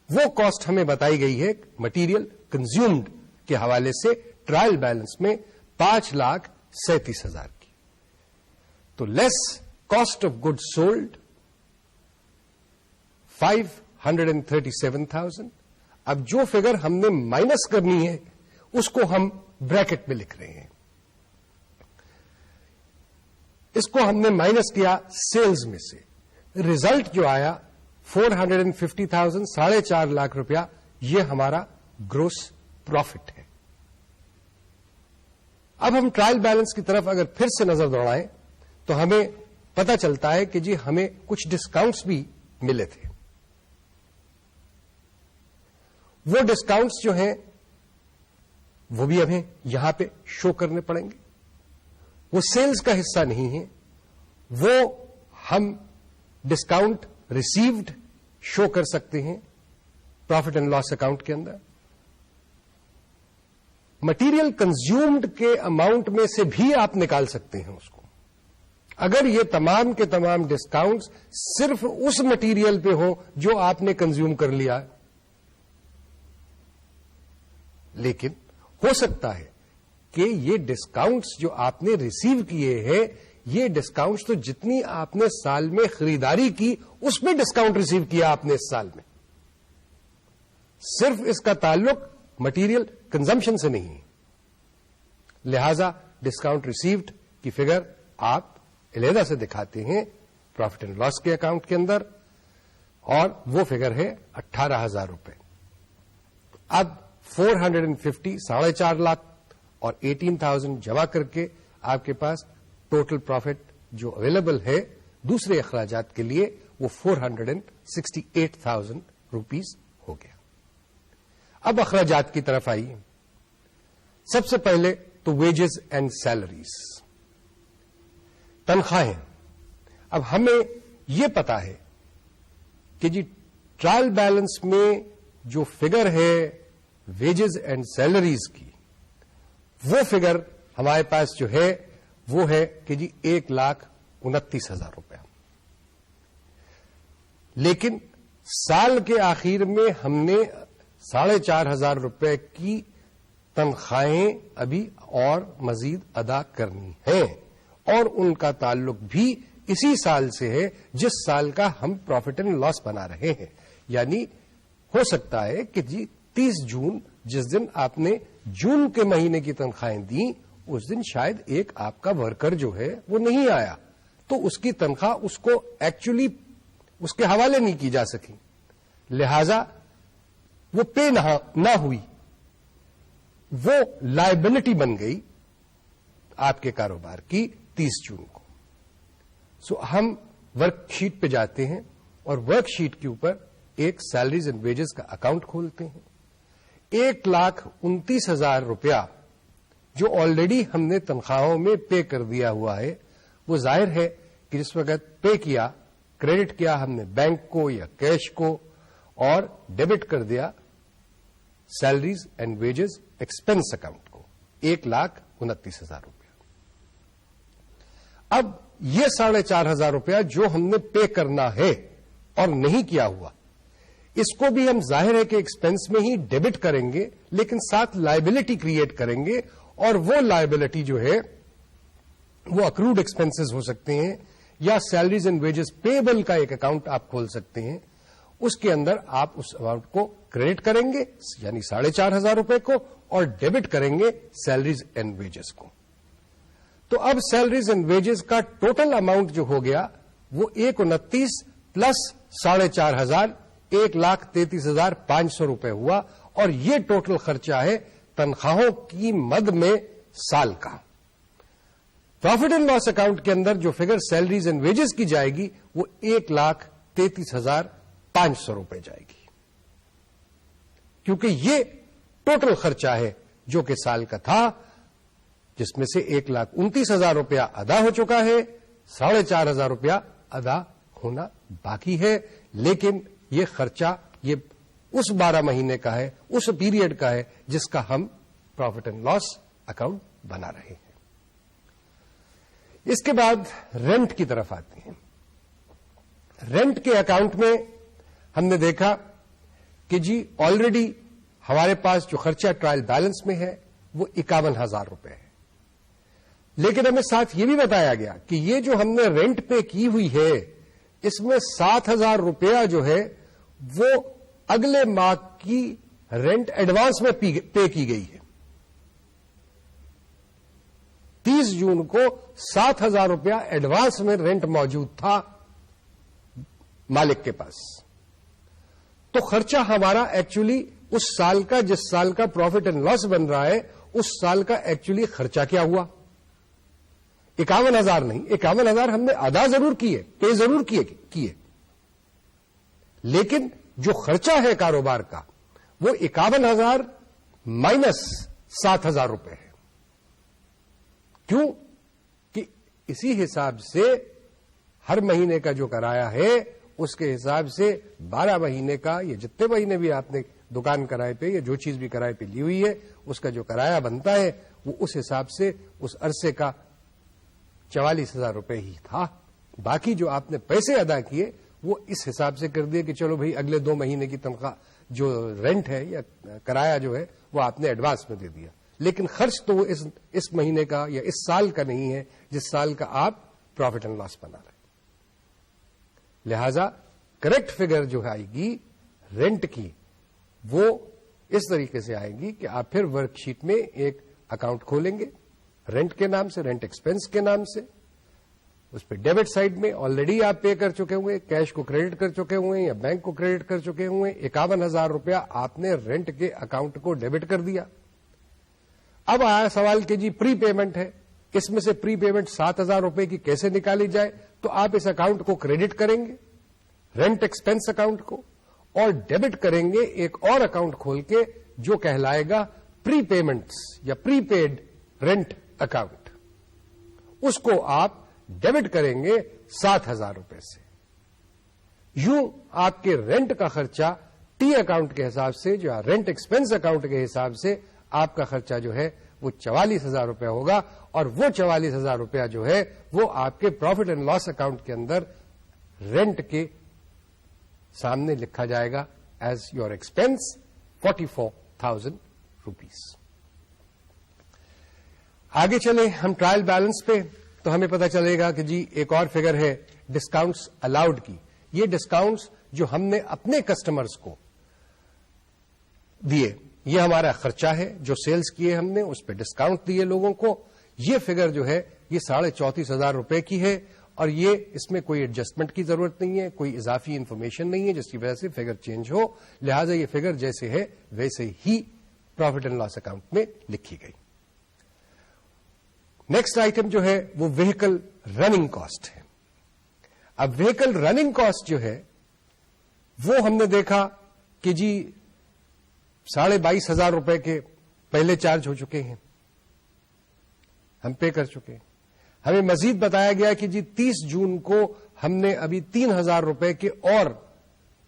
وہ کاسٹ ہمیں بتائی گئی ہے مٹیریل کنزیومڈ کے حوالے سے ٹرائل بیلنس میں 5,37,000 کی. تو less cost of good sold 537,000. اب جو فگر ہم نے مائنس کرنی ہے اس کو ہم بریکٹ میں لکھ رہے ہیں. اس کو ہم نے مائنس کیا سیلز میں سے، ریزلٹ جو آیا 450,000، 4.5 لاکھ روپیہ، یہ ہمارا گروس پروفٹ ہے. اب ہم ٹرائل بیلنس کی طرف اگر پھر سے نظر دوڑائیں تو ہمیں پتا چلتا ہے کہ جی ہمیں کچھ ڈسکاؤنٹس بھی ملے تھے. وہ ڈسکاؤنٹس جو ہیں وہ بھی ہمیں یہاں پہ شو کرنے پڑیں گے. وہ سیلز کا حصہ نہیں ہے، وہ ہم ڈسکاؤنٹ ریسیوڈ شو کر سکتے ہیں پروفٹ اینڈ لاس اکاؤنٹ کے اندر. مٹیریل کنزیومڈ کے اماؤنٹ میں سے بھی آپ نکال سکتے ہیں اس کو، اگر یہ تمام کے تمام ڈسکاؤنٹس صرف اس مٹیریل پہ ہوں جو آپ نے کنزیوم کر لیا. لیکن ہو سکتا ہے کہ یہ ڈسکاؤنٹس جو آپ نے ریسیو کیے ہیں، یہ ڈسکاؤنٹس تو جتنی آپ نے سال میں خریداری کی اس میں ڈسکاؤنٹ ریسیو کیا آپ نے اس سال میں، صرف اس کا تعلق مٹیریل کنزمپشن سے نہیں ہے. لہذا ڈسکاؤنٹ ریسیوڈ کی فگر آپ علیحدہ سے دکھاتے ہیں پروفٹ اینڈ لاس کے اکاؤنٹ کے اندر، اور وہ فگر ہے 18,000 روپے. اب 450 4.5 لاکھ اور 18,000 جمع کر کے آپ کے پاس ٹوٹل پروفٹ جو اویلیبل ہے دوسرے اخراجات کے لیے وہ 468,000 روپیز ہو گیا. اب اخراجات کی طرف آئیے. سب سے پہلے تو ویجز اینڈ سیلریز، تنخواہیں. اب ہمیں یہ پتا ہے کہ جی ٹرائل بیلنس میں جو فگر ہے ویجز اینڈ سیلریز کی، وہ فگر ہمارے پاس جو ہے وہ ہے کہ جی 1,29,000 روپیہ. لیکن سال کے آخر میں ہم نے 4,500 روپے کی تنخواہیں ابھی اور مزید ادا کرنی ہیں، اور ان کا تعلق بھی اسی سال سے ہے جس سال کا ہم پروفٹ اینڈ لاس بنا رہے ہیں. یعنی ہو سکتا ہے کہ جی 30 جون جس دن آپ نے جون کے مہینے کی تنخواہیں دیں اس دن شاید ایک آپ کا ورکر جو ہے وہ نہیں آیا، تو اس کی تنخواہ اس کو ایکچولی اس کے حوالے نہیں کی جا سکی، لہذا وہ پے نہ ہوئی، وہ لائبلٹی بن گئی آپ کے کاروبار کی 30 جون کو. سو ہم ورک شیٹ پہ جاتے ہیں اور ورک شیٹ کے اوپر ایک سیلریز اینڈ ویجز کا اکاؤنٹ کھولتے ہیں. 1,29,000 روپیہ جو آلریڈی ہم نے تنخواہوں میں پے کر دیا ہوا ہے، وہ ظاہر ہے کہ جس وقت پے کیا، کریڈٹ کیا ہم نے بینک کو یا کیش کو، اور ڈیبٹ کر دیا salaries and wages expense account کو 1,29,000 روپیہ. اب یہ 4,500 روپیہ جو ہم نے پے کرنا ہے اور نہیں کیا ہوا، اس کو بھی ہم ظاہر ہے کہ ایکسپینس میں ہی ڈیبٹ کریں گے، لیکن ساتھ لائبلٹی کریٹ کریں گے، اور وہ لائبلٹی جو ہے وہ اکروڈ ایکسپینسز ہو سکتے ہیں یا سیلریز اینڈ ویجز پیبل کا ایک اکاؤنٹ آپ کھول سکتے ہیں. اس کے اندر آپ اس اماؤنٹ کو کریڈٹ کریں گے یعنی 4,500 روپے کو، اور ڈیبٹ کریں گے سیلریز اینڈ ویجز کو. تو اب سیلریز اینڈ ویجز کا ٹوٹل اماؤنٹ جو ہو گیا وہ 129 پلس 4,500 1,33,500 روپے ہوا، اور یہ ٹوٹل خرچہ ہے تنخواہوں کی مد میں سال کا. پروفٹ اینڈ لاس اکاؤنٹ کے اندر جو فگر سیلریز اینڈ ویجز کی جائے گی وہ 1,33,500 روپے جائے گی، کیونکہ یہ ٹوٹل خرچہ ہے جو کہ سال کا تھا، جس میں سے 1,29,000 روپیہ ادا ہو چکا ہے، 4,500 روپیہ ادا ہونا باقی ہے. لیکن یہ خرچہ یہ اس 12 مہینے کا ہے، اس پیریڈ کا ہے جس کا ہم پروفٹ اینڈ لاس اکاؤنٹ بنا رہے ہیں. اس کے بعد رینٹ کی طرف آتے ہیں. رینٹ کے اکاؤنٹ میں ہم نے دیکھا کہ جی آلریڈی ہمارے پاس جو خرچہ ٹرائل بیلنس میں ہے وہ 51,000 روپے ہے، لیکن ہمیں ساتھ یہ بھی بتایا گیا کہ یہ جو ہم نے رینٹ پے کی ہوئی ہے اس میں 7,000 روپیہ جو ہے وہ اگلے ماہ کی رینٹ ایڈوانس میں پے کی گئی ہے. 30 جون کو 7,000 روپیہ ایڈوانس میں رینٹ موجود تھا مالک کے پاس. تو خرچہ ہمارا ایکچولی اس سال کا، جس سال کا پروفٹ اینڈ لاس بن رہا ہے، اس سال کا ایکچولی خرچہ کیا ہوا؟ 51,000 نہیں، 51,000 ہم نے ادا ضرور کیے، پے ضرور کیے، لیکن جو خرچہ ہے کاروبار کا وہ 51,000 مائنس 7,000 روپے ہے. کیوں؟ کہ اسی حساب سے ہر مہینے کا جو کرایہ ہے اس کے حساب سے 12 مہینے کا، یا جتنے مہینے بھی آپ نے دکان کرائے پہ یا جو چیز بھی کرائے پہ لی ہوئی ہے اس کا جو کرایہ بنتا ہے وہ اس حساب سے اس عرصے کا 44,000 روپے ہی تھا. باقی جو آپ نے پیسے ادا کیے وہ اس حساب سے کر دیے کہ چلو بھائی اگلے 2 مہینے کی تنخواہ جو رینٹ ہے یا کرایہ جو ہے وہ آپ نے ایڈوانس میں دے دیا، لیکن خرچ تو وہ اس مہینے کا یا اس سال کا نہیں ہے جس سال کا آپ پروفٹ اینڈ لاس بنا رہے. لہذا کریکٹ فگر جو آئے گی رینٹ کی وہ اس طریقے سے آئے گی کہ آپ پھر ورک شیٹ میں ایک اکاؤنٹ کھولیں گے رینٹ کے نام سے، رینٹ ایکسپینس کے نام سے. اس پہ ڈیبٹ سائڈ میں آلریڈی آپ پے کر چکے ہوئے، کیش کو کریڈٹ کر چکے ہوئے یا بینک کو کریڈٹ کر چکے ہوئے. 51,000 روپیہ آپ نے رینٹ کے اکاؤنٹ کو ڈیبٹ کر دیا. اب آیا سوال کہ جی پری پیمنٹ ہے، اس میں سے پری پیمنٹ 7,000 روپے کی کیسے نکالی جائے؟ تو آپ اس اکاؤنٹ کو کریڈٹ کریں گے، رینٹ ایکسپینس اکاؤنٹ کو، اور ڈیبٹ کریں گے ایک اور اکاؤنٹ کھول کے جو کہلائے گا پری پیمنٹس یا پری پیڈ رینٹ اکاؤنٹ. اس کو آپ ڈیبٹ کریں گے 7,000 روپے سے. یوں آپ کے رینٹ کا خرچہ ٹی اکاؤنٹ کے حساب سے، جو رینٹ ایکسپینس اکاؤنٹ کے حساب سے آپ کا خرچہ جو ہے وہ 44,000 روپے ہوگا، اور وہ 44,000 روپیہ جو ہے وہ آپ کے پروفٹ اینڈ لاس اکاؤنٹ کے اندر رینٹ کے سامنے لکھا جائے گا ایز یور ایکسپینس 44,000 روپیز. آگے چلیں ہم ٹرائل بیلنس پہ، تو ہمیں پتا چلے گا کہ جی ایک اور فگر ہے ڈسکاؤنٹس الاؤڈ کی. یہ ڈسکاؤنٹس جو ہم نے اپنے کسٹمرز کو دیے، یہ ہمارا خرچہ ہے جو سیلز کیے ہم نے، اس پہ ڈسکاؤنٹ دیے لوگوں کو. یہ فگر جو ہے یہ 34,500 روپے کی ہے، اور یہ اس میں کوئی ایڈجسٹمنٹ کی ضرورت نہیں ہے، کوئی اضافی انفارمیشن نہیں ہے جس کی وجہ سے فگر چینج ہو. لہذا یہ فگر جیسے ہے ویسے ہی پروفٹ اینڈ لاس اکاؤنٹ میں لکھی گئی. نیکسٹ آئٹم جو ہے وہ وہیکل رننگ کاسٹ ہے. اب وہیکل رننگ کاسٹ جو ہے وہ ہم نے دیکھا کہ جی 22,500 روپے کے پہلے چارج ہو چکے ہیں، ہم پے کر چکے ہیں. ہمیں مزید بتایا گیا کہ جی 30 جون کو ہم نے ابھی 3,000 روپے کے اور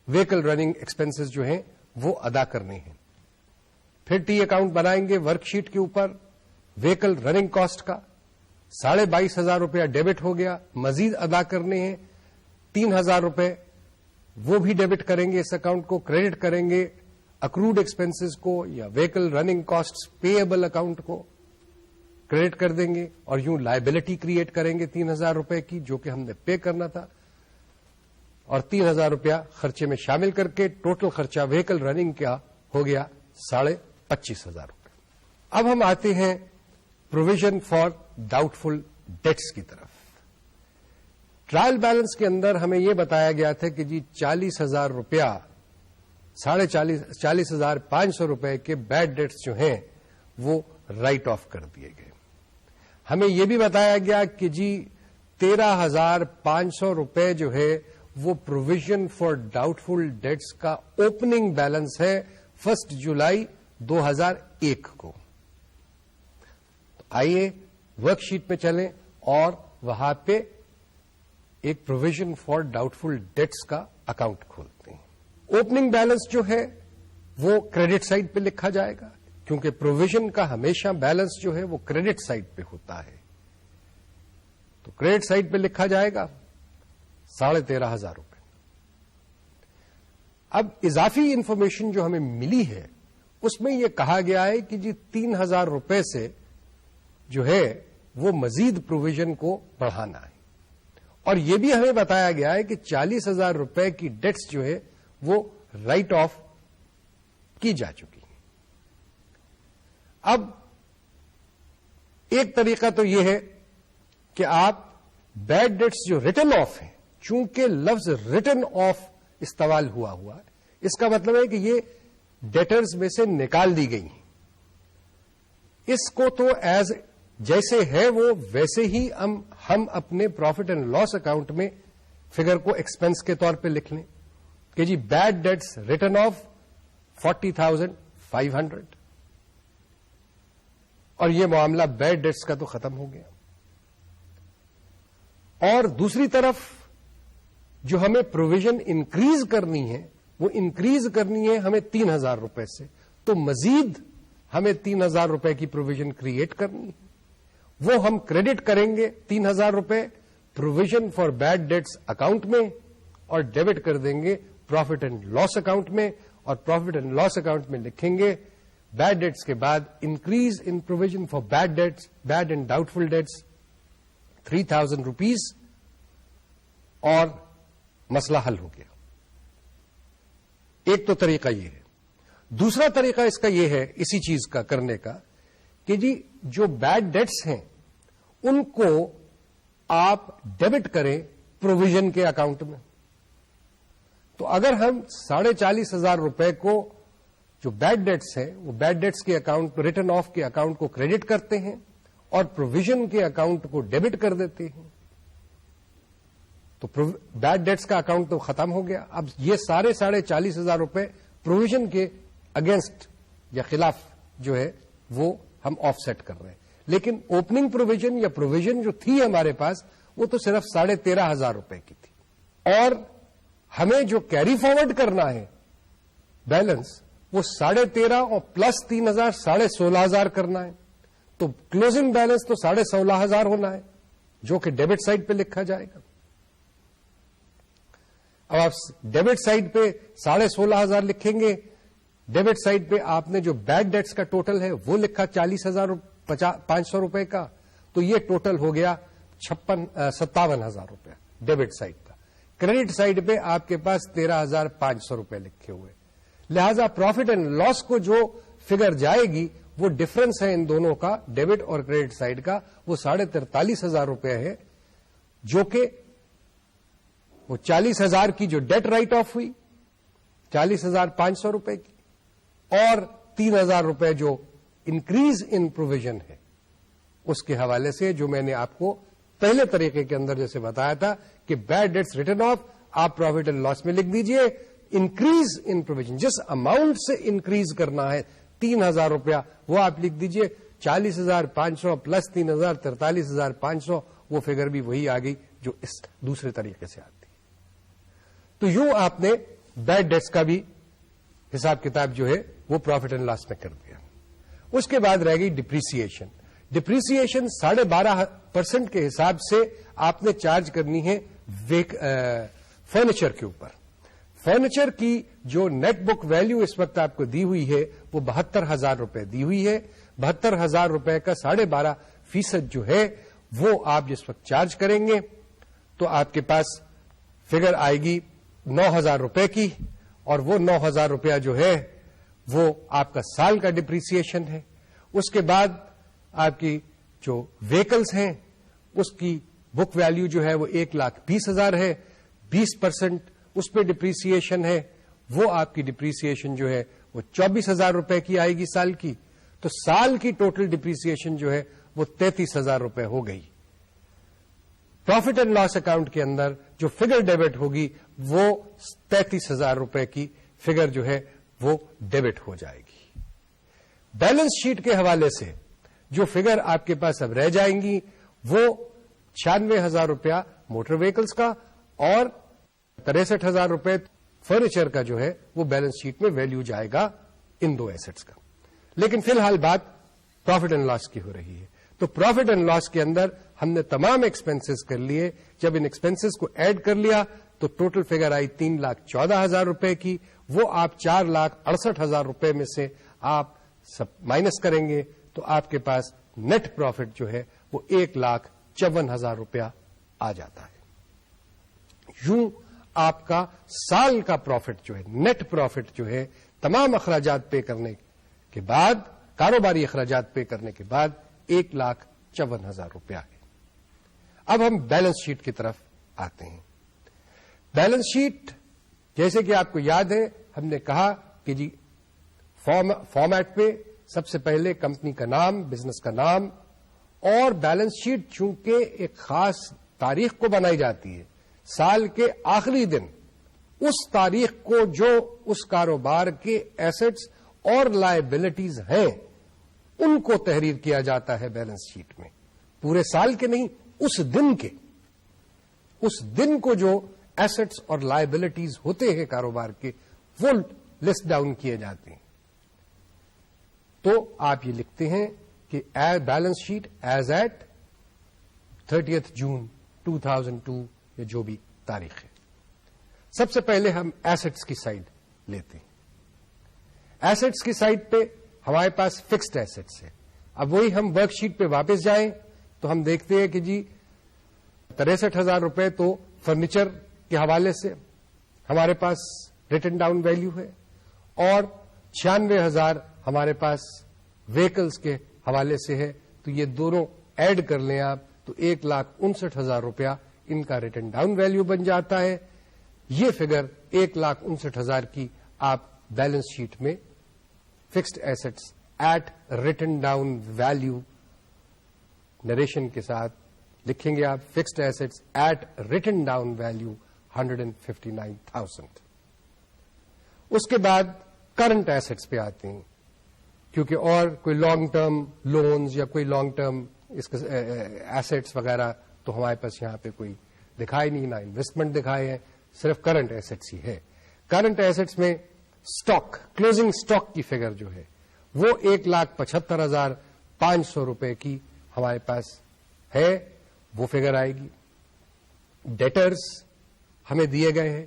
وہیکل رننگ ایکسپنسز جو ہیں وہ ادا کرنے ہیں. پھر ٹی اکاؤنٹ بنائیں گے ورک شیٹ کے اوپر وہیکل رننگ کاسٹ کا. 22,500 روپیہ ڈیبٹ ہو گیا، مزید ادا کرنے ہیں 3,000 روپے، وہ بھی ڈیبٹ کریں گے، اس اکاؤنٹ کو کریڈٹ کریں گے اکروڈ ایکسپنسز کو یا vehicle running cost payable account کو کریڈٹ کر دیں گے، اور یوں لائبلٹی کریٹ کریں گے 3,000 روپے کی جو کہ ہم نے پے کرنا تھا، اور 3,000 روپیہ خرچے میں شامل کر کے ٹوٹل خرچہ وہیکل رننگ کا ہو گیا 25,500 روپے. اب ہم آتے ہیں provision for doubtful debts کی طرف. ٹرائل بیلنس کے اندر ہمیں یہ بتایا گیا تھا کہ جی 40,000 روپیہ 40,500 روپے کے بیڈ ڈیٹس جو ہیں وہ رائٹ آف کر دیے گئے. ہمیں یہ بھی بتایا گیا کہ جی 13,500 روپے جو ہے وہ provision for doubtful debts کا اوپننگ بیلنس ہے 1 جولائی 2001 کو. تو آئیے ورک شیٹ میں چلیں اور وہاں پہ ایک provision for doubtful debts کا اکاؤنٹ کھولتے ہیں. اوپننگ بیلنس جو ہے وہ کریڈٹ سائڈ پہ لکھا جائے گا کیونکہ پروویژن کا ہمیشہ بیلنس جو ہے وہ کریڈٹ سائڈ پہ ہوتا ہے. تو کریڈٹ سائڈ پہ لکھا جائے گا 13,500 روپے. اب اضافی انفارمیشن جو ہمیں ملی ہے اس میں یہ کہا گیا ہے کہ جی 3,000 روپے سے جو ہے وہ مزید پروویژن کو بڑھانا ہے، اور یہ بھی ہمیں بتایا گیا ہے کہ 40,000 روپے کی ڈیٹس جو ہے وہ رائٹ آف کی جا چکی ہیں. اب ایک طریقہ تو یہ ہے کہ آپ بیڈ ڈیٹس جو ریٹن آف ہیں، چونکہ لفظ ریٹن آف استعمال ہوا ہے، اس کا مطلب ہے کہ یہ ڈیٹرز میں سے نکال دی گئی ہیں. اس کو تو ایز جیسے ہے وہ ویسے ہی ہم اپنے پروفٹ اینڈ لاس اکاؤنٹ میں فگر کو ایکسپنس کے طور پہ لکھ لیں کہ جی بیڈ ڈیٹس ریٹن آف 40,500، اور یہ معاملہ بیڈ ڈیٹس کا تو ختم ہو گیا. اور دوسری طرف جو ہمیں پروویژن انکریز کرنی ہے وہ انکریز کرنی ہے ہمیں 3,000 روپے سے، تو مزید ہمیں 3,000 روپے کی پروویژن کریٹ کرنی ہے. وہ ہم کریڈٹ کریں گے 3,000 روپے provision for bad dates account میں اور ڈیبٹ کر دیں گے پروفٹ اینڈ لاس اکاؤنٹ میں، اور پروفٹ اینڈ لاس اکاؤنٹ میں لکھیں گے بیڈ ڈیٹس کے بعد increase in provision for bad debts bad and doubtful debts 3,000 rupees, اور مسئلہ حل ہو گیا. ایک تو طریقہ یہ ہے. دوسرا طریقہ اس کا یہ ہے اسی چیز کا کرنے کا کہ جی جو بیڈ ڈیٹس ہیں ان کو آپ ڈیبٹ کریں پروویژن کے اکاؤنٹ میں. تو اگر ہم 40,500 روپے کو جو بیڈ ڈیٹس ہیں وہ بیڈ ڈیٹس کے اکاؤنٹ ریٹن آف کے اکاؤنٹ کو کریڈٹ کرتے ہیں اور پروویژن کے اکاؤنٹ کو ڈیبٹ کر دیتے ہیں تو بیڈ ڈیٹس کا اکاؤنٹ تو ختم ہو گیا. اب یہ 40,500 روپے پروویژن کے اگینسٹ یا خلاف جو ہے وہ ہم آف سیٹ کر رہے ہیں. لیکن اوپننگ پروویژن یا پروویژن جو تھی ہمارے پاس وہ تو صرف 13,500 روپے کی تھی، اور ہمیں جو کیری فارورڈ کرنا ہے بیلنس وہ 13,500 اور پلس 3,000 16,500 کرنا ہے. تو کلوزنگ بیلنس تو 16,500 ہونا ہے جو کہ ڈیبٹ سائڈ پہ لکھا جائے گا. اب آپ ڈیبٹ سائڈ پہ 16,500 لکھیں گے، ڈیبٹ سائڈ پہ آپ نے جو بیڈ ڈیٹس کا ٹوٹل ہے وہ لکھا 40,500 روپے کا، تو یہ ٹوٹل ہو گیا 57,000 روپے ڈیبٹ سائڈ کا. کریڈٹ سائڈ پہ آپ کے پاس 13,500 روپے لکھے ہوئے. لہذا پروفٹ اینڈ لاس کو جو فگر جائے گی وہ ڈفرنس ہے ان دونوں کا، ڈیبٹ اور کریڈٹ سائڈ کا، وہ 43,500 روپے ہے، جو کہ وہ 40,000 کی جو ڈیٹ رائٹ آف ہوئی 40,500 روپے کی، اور 3,000 روپے جو انکریز ان پروویژن ہے اس کے حوالے سے، جو میں نے آپ کو پہلے طریقے کے اندر جیسے بتایا تھا کہ بیڈ ڈیٹس ریٹن آف آپ پروفٹ اینڈ لاس میں لکھ دیجئے انکریز ان پروویژن، جس اماؤنٹ سے انکریز کرنا ہے 3,000 روپیہ، وہ آپ لکھ دیجئے 40,500 پلس 3,000 43,500، وہ فگر بھی وہی آ گئی جو اس دوسرے طریقے سے آتی ہے. تو یوں آپ نے بیڈ ڈیٹس کا بھی حساب کتاب جو ہے وہ پروفٹ اینڈ لاس میں کر دیا. اس کے بعد رہ گئی ڈپریسیشن. ڈپریسیشن 12.5% کے حساب سے آپ نے چارج کرنی ہے فرنیچر کے اوپر. فرنیچر کی جو نیٹ بک ویلیو اس وقت آپ کو دی ہوئی ہے وہ 72,000 روپے دی ہوئی ہے. 72,000 روپے کا 12.5% جو ہے وہ آپ جس وقت چارج کریں گے تو آپ کے پاس فگر آئے گی 9,000 روپے کی، اور وہ 9,000 روپیہ جو ہے وہ آپ کا سال کا ڈپریسیشن ہے. اس کے بعد آپ کی جو وہیکلز ہیں اس کی بک ویلیو جو ہے وہ 1,20,000 ہے. 20% اس پہ ڈپریسیشن ہے، وہ آپ کی ڈپریسیشن جو ہے وہ 24,000 روپے کی آئے گی سال کی. تو سال کی ٹوٹل ڈپریسیشن جو ہے وہ 33,000 روپے ہو گئی. پروفٹ اینڈ لاس اکاؤنٹ کے اندر جو فگر ڈیبٹ ہوگی وہ 33,000 روپے کی فگر جو ہے وہ ڈیبٹ ہو جائے گی. بیلنس شیٹ کے حوالے سے جو فگر آپ کے پاس اب رہ جائیں گی وہ 96,000 روپیہ موٹر وہیکلز کا اور 63,000 روپے فرنیچر کا جو ہے وہ بیلنس شیٹ میں ویلیو جائے گا ان دو ایسٹس کا. لیکن فی الحال بات پروفٹ اینڈ لاس کی ہو رہی ہے. تو پروفٹ اینڈ لاس کے اندر ہم نے تمام ایکسپنسز کر لیے. جب ان ایکسپنسز کو ایڈ کر لیا تو ٹوٹل فگر آئی 3,14,000 روپے کی. وہ آپ 4,68,000 روپے میں سے آپ سب مائنس کریں گے تو آپ کے پاس نیٹ پروفٹ جو ہے وہ 1,54,000 روپیہ آ جاتا ہے. یوں آپ کا سال کا پروفٹ جو ہے، نیٹ پروفٹ جو ہے، تمام اخراجات پے کرنے کے بعد، کاروباری اخراجات پے کرنے کے بعد 1,54,000 روپیہ ہے. اب ہم بیلنس شیٹ کی طرف آتے ہیں. بیلنس شیٹ جیسے کہ آپ کو یاد ہے ہم نے کہا کہ جی فارمیٹ پہ سب سے پہلے کمپنی کا نام، بزنس کا نام، اور بیلنس شیٹ چونکہ ایک خاص تاریخ کو بنائی جاتی ہے، سال کے آخری دن اس تاریخ کو جو اس کاروبار کے ایسٹس اور لائبلٹیز ہیں ان کو تحریر کیا جاتا ہے بیلنس شیٹ میں. پورے سال کے نہیں، اس دن کے، اس دن کو جو ایسٹس اور لائبلٹیز ہوتے ہیں کاروبار کے وہ لسٹ ڈاؤن کیے جاتے ہیں. تو آپ یہ لکھتے ہیں کہ بیلنس شیٹ ایز ایٹ 30 جون 2002 یا جو بھی تاریخ ہے. سب سے پہلے ہم ایسٹس کی سائڈ لیتے ہیں. ایسٹس کی سائڈ پہ ہمارے پاس فکسڈ ایسٹس ہے. اب وہی ہم ورک شیٹ پہ واپس جائیں تو ہم دیکھتے ہیں کہ جی 63,000 روپے تو فرنیچر کے حوالے سے ہمارے پاس ریٹن ڈاؤن ویلیو ہے، اور 96,000 ہمارے پاس وہیکلز کے حوالے سے ہے. تو یہ دونوں ایڈ کر لیں آپ تو 1,59,000 روپیہ ان کا ریٹن ڈاؤن ویلیو بن جاتا ہے. یہ فگر 1,59,000 کی آپ بیلنس شیٹ میں fixed assets at written down value narration کے ساتھ لکھیں گے آپ. Fixed assets at written down value 159,000. اس کے بعد کرنٹ ایسٹس پہ آتے ہیں کیونکہ اور کوئی لانگ ٹرم لونز یا کوئی لانگ ٹرم ایسٹس وغیرہ تو ہمارے پاس یہاں پہ کوئی دکھائے نہیں، نہ انویسٹمنٹ دکھائے ہیں، صرف کرنٹ ایسٹس ہی ہے. کرنٹ ایسٹس میں اسٹاک، کلوزنگ اسٹاک کی فگر جو ہے وہ 1,75,500 روپے کی ہمارے پاس ہے، وہ فگر آئے گی. ڈیٹرز ہمیں دیے گئے ہیں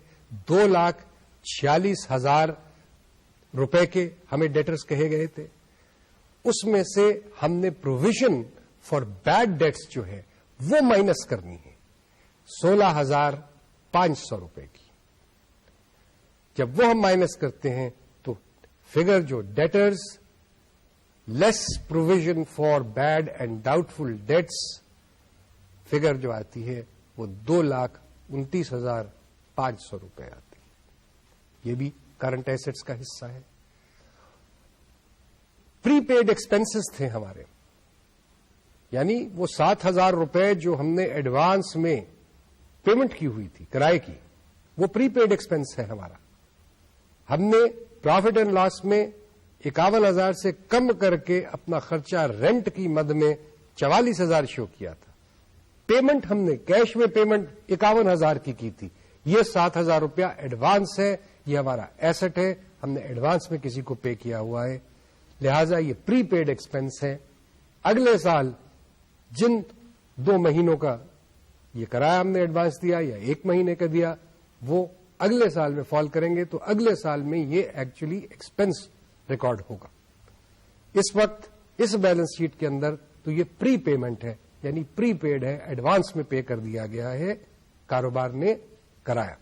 2,46,000 روپے کے ہمیں ڈیٹرز کہے گئے تھے. اس میں سے ہم نے پروویژن فار بیڈ ڈیٹس جو ہے وہ مائنس کرنی ہے 16,500 روپے کی. جب وہ ہم مائنس کرتے ہیں تو فگر جو debtors less provision for bad and doubtful debts figure جو آتی ہے وہ 2,29,500 روپے آتی ہے. یہ بھی کرنٹ ایسٹس کا حصہ ہے. پری پیڈ ایکسپنسز تھے ہمارے، یعنی وہ 7,000 روپے جو ہم نے ایڈوانس میں پیمنٹ کی ہوئی تھی کرائے کی، وہ پری پیڈ ایکسپنس ہے ہمارا. ہم نے پروفٹ اینڈ لاس میں 51,000 سے کم کر کے اپنا خرچہ رینٹ کی مد میں 44,000 شو کیا تھا. پیمنٹ ہم نے کیش میں پیمنٹ 51,000 کی تھی. یہ 7,000 روپیہ ایڈوانس ہے. یہ ہمارا ایسٹ ہے, ہم نے ایڈوانس میں کسی کو پے کیا ہوا ہے, لہذا یہ پری پیڈ ایکسپنس ہے. اگلے سال جن 2 مہینوں کا یہ کرایہ ہم نے ایڈوانس دیا یا 1 مہینے کا دیا, وہ اگلے سال میں فال کریں گے, تو اگلے سال میں یہ ایکچولی ایکسپنس ریکارڈ ہوگا. اس وقت اس بیلنس شیٹ کے اندر تو یہ پری پیمنٹ ہے, یعنی پری پیڈ ہے, ایڈوانس میں پے کر دیا گیا ہے کاروبار نے کرایا,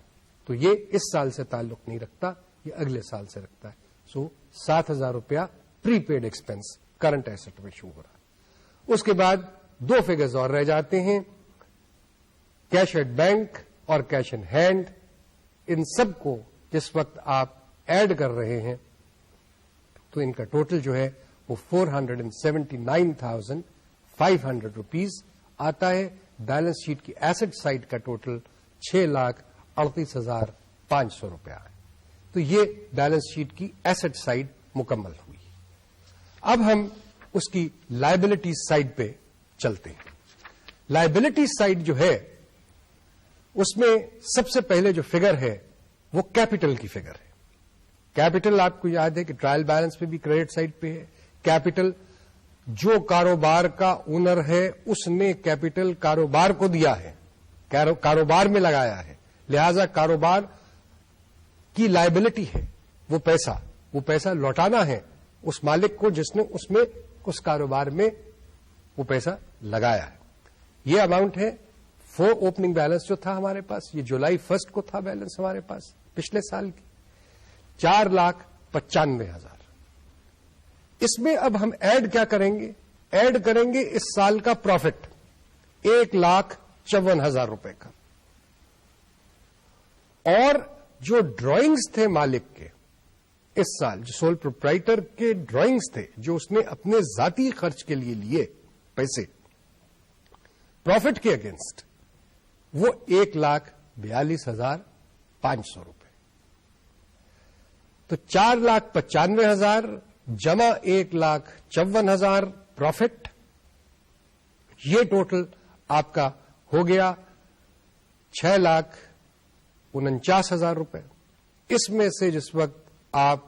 تو یہ اس سال سے تعلق نہیں رکھتا, یہ اگلے سال سے رکھتا ہے. سو 7,000 روپیہ پری پیڈ ایکسپنس کرنٹ ایسٹ میں شو ہو رہا ہے. اس کے بعد 2 فگرز اور رہ جاتے ہیں, کیش ایٹ بینک اور کیش ان ہینڈ. ان سب کو جس وقت آپ ایڈ کر رہے ہیں تو ان کا ٹوٹل جو ہے وہ 479,500 روپیز آتا ہے. بیلنس شیٹ کی ایسٹ سائڈ کا ٹوٹل 6,38,500 روپیہ ہے. تو یہ بیلنس شیٹ کی ایسٹ سائڈ مکمل ہوئی. اب ہم اس کی لائبلٹی سائڈ پہ چلتے ہیں. لائبلٹی سائڈ جو ہے اس میں سب سے پہلے جو فگر ہے وہ کیپٹل کی فگر ہے. کیپٹل آپ کو یاد ہے کہ ٹرائل بیلنس پہ بھی کریڈٹ سائڈ پہ ہے. کیپٹل جو کاروبار کا اونر ہے اس نے کیپٹل کاروبار کو دیا ہے, کاروبار میں لگایا ہے, لہذا کاروبار کی لائبلٹی ہے وہ پیسہ لوٹانا ہے اس مالک کو جس نے اس کاروبار میں وہ پیسہ لگایا ہے. یہ اماؤنٹ ہے فور اوپننگ بیلنس جو تھا ہمارے پاس, یہ جولائی 1 کو تھا بیلنس ہمارے پاس پچھلے سال کی 4,95,000. اس میں اب ہم ایڈ کیا کریں گے؟ ایڈ کریں گے اس سال کا پروفٹ 1,54,000 روپے کا, اور جو ڈرائنگز تھے مالک کے اس سال, جو سول پروپرائٹر کے ڈرائنگز تھے جو اس نے اپنے ذاتی خرچ کے لیے پیسے پروفٹ کے اگینسٹ, وہ 1,42,500 روپے. تو 4,95,000 جمع 1,54,000 پروفٹ, یہ ٹوٹل آپ کا ہو گیا 6,49,000 روپے. اس میں سے جس وقت آپ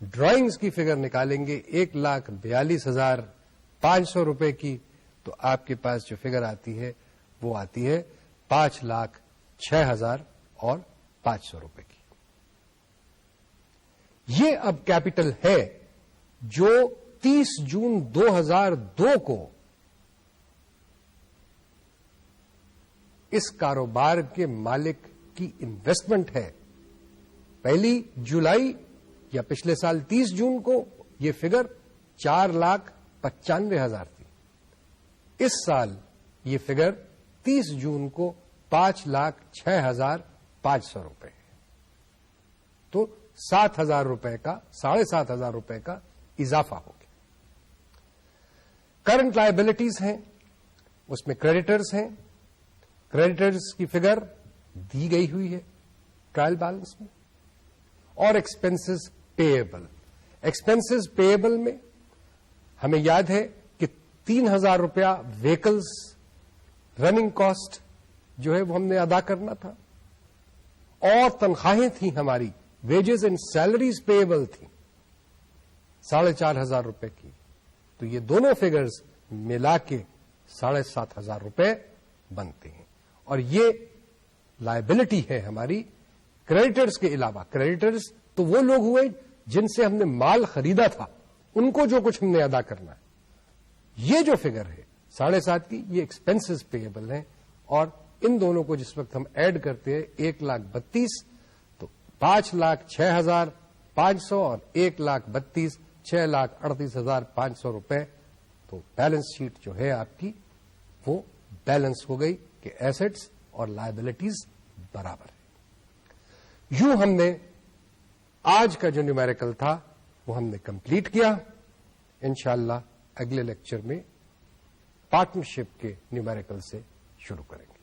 ڈرائنگز کی فگر نکالیں گے 1,42,500 روپے کی, تو آپ کے پاس جو فگر آتی ہے وہ آتی ہے 5,06,500 روپے کی. یہ اب کیپٹل ہے جو 30 جون 2002 کو اس کاروبار کے مالک کی انویسٹمنٹ ہے. پہلی جولائی یا پچھلے سال 30 جون کو یہ فگر 4,95,000 تھی. اس سال یہ فگر 30 جون کو 5,06,500 روپے ہے. تو 7,000 روپے کا 7,500 روپے کا اضافہ ہو گیا. کرنٹ لائبلٹیز ہیں, اس میں کریڈیٹرز ہیں. کریڈیٹرز کی فگر دی گئی ہوئی ہے ٹرائل بیلنس میں, اور ایکسپینسز پیبل. ایکسپینسز پیبل میں ہمیں یاد ہے کہ 3,000 روپیہ وہیکلز رننگ کاسٹ جو ہے وہ ہم نے ادا کرنا تھا, اور تنخواہیں تھیں ہماری, ویجز اینڈ سیلریز پیبل تھیں 4,500 روپے کی. تو یہ دونوں فگرز ملا کے 7,500 روپے بنتے ہیں. اور یہ لائبلٹی ہے ہماری کریڈیٹرز کے علاوہ. کریڈیٹرز تو وہ لوگ ہوئے جن سے ہم نے مال خریدا تھا, ان کو جو کچھ ہم نے ادا کرنا ہے. یہ جو فگر ہے 7,500 کی, یہ ایکسپینسز پیبل ہیں, اور ان دونوں کو جس وقت ہم ایڈ کرتے ہیں 1,32,000 تو 5,06,500 اور 1,32,000 6,38,500 روپے. تو بیلنس شیٹ جو ہے آپ کی وہ بیلنس ہو گئی کہ ایسٹس اور لائبلٹیز برابر ہے. یوں ہم نے آج کا جو نیومیریکل تھا وہ ہم نے کمپلیٹ کیا. انشاءاللہ اگلے لیکچر میں پارٹنرشپ کے نیومیریکل سے شروع کریں گے.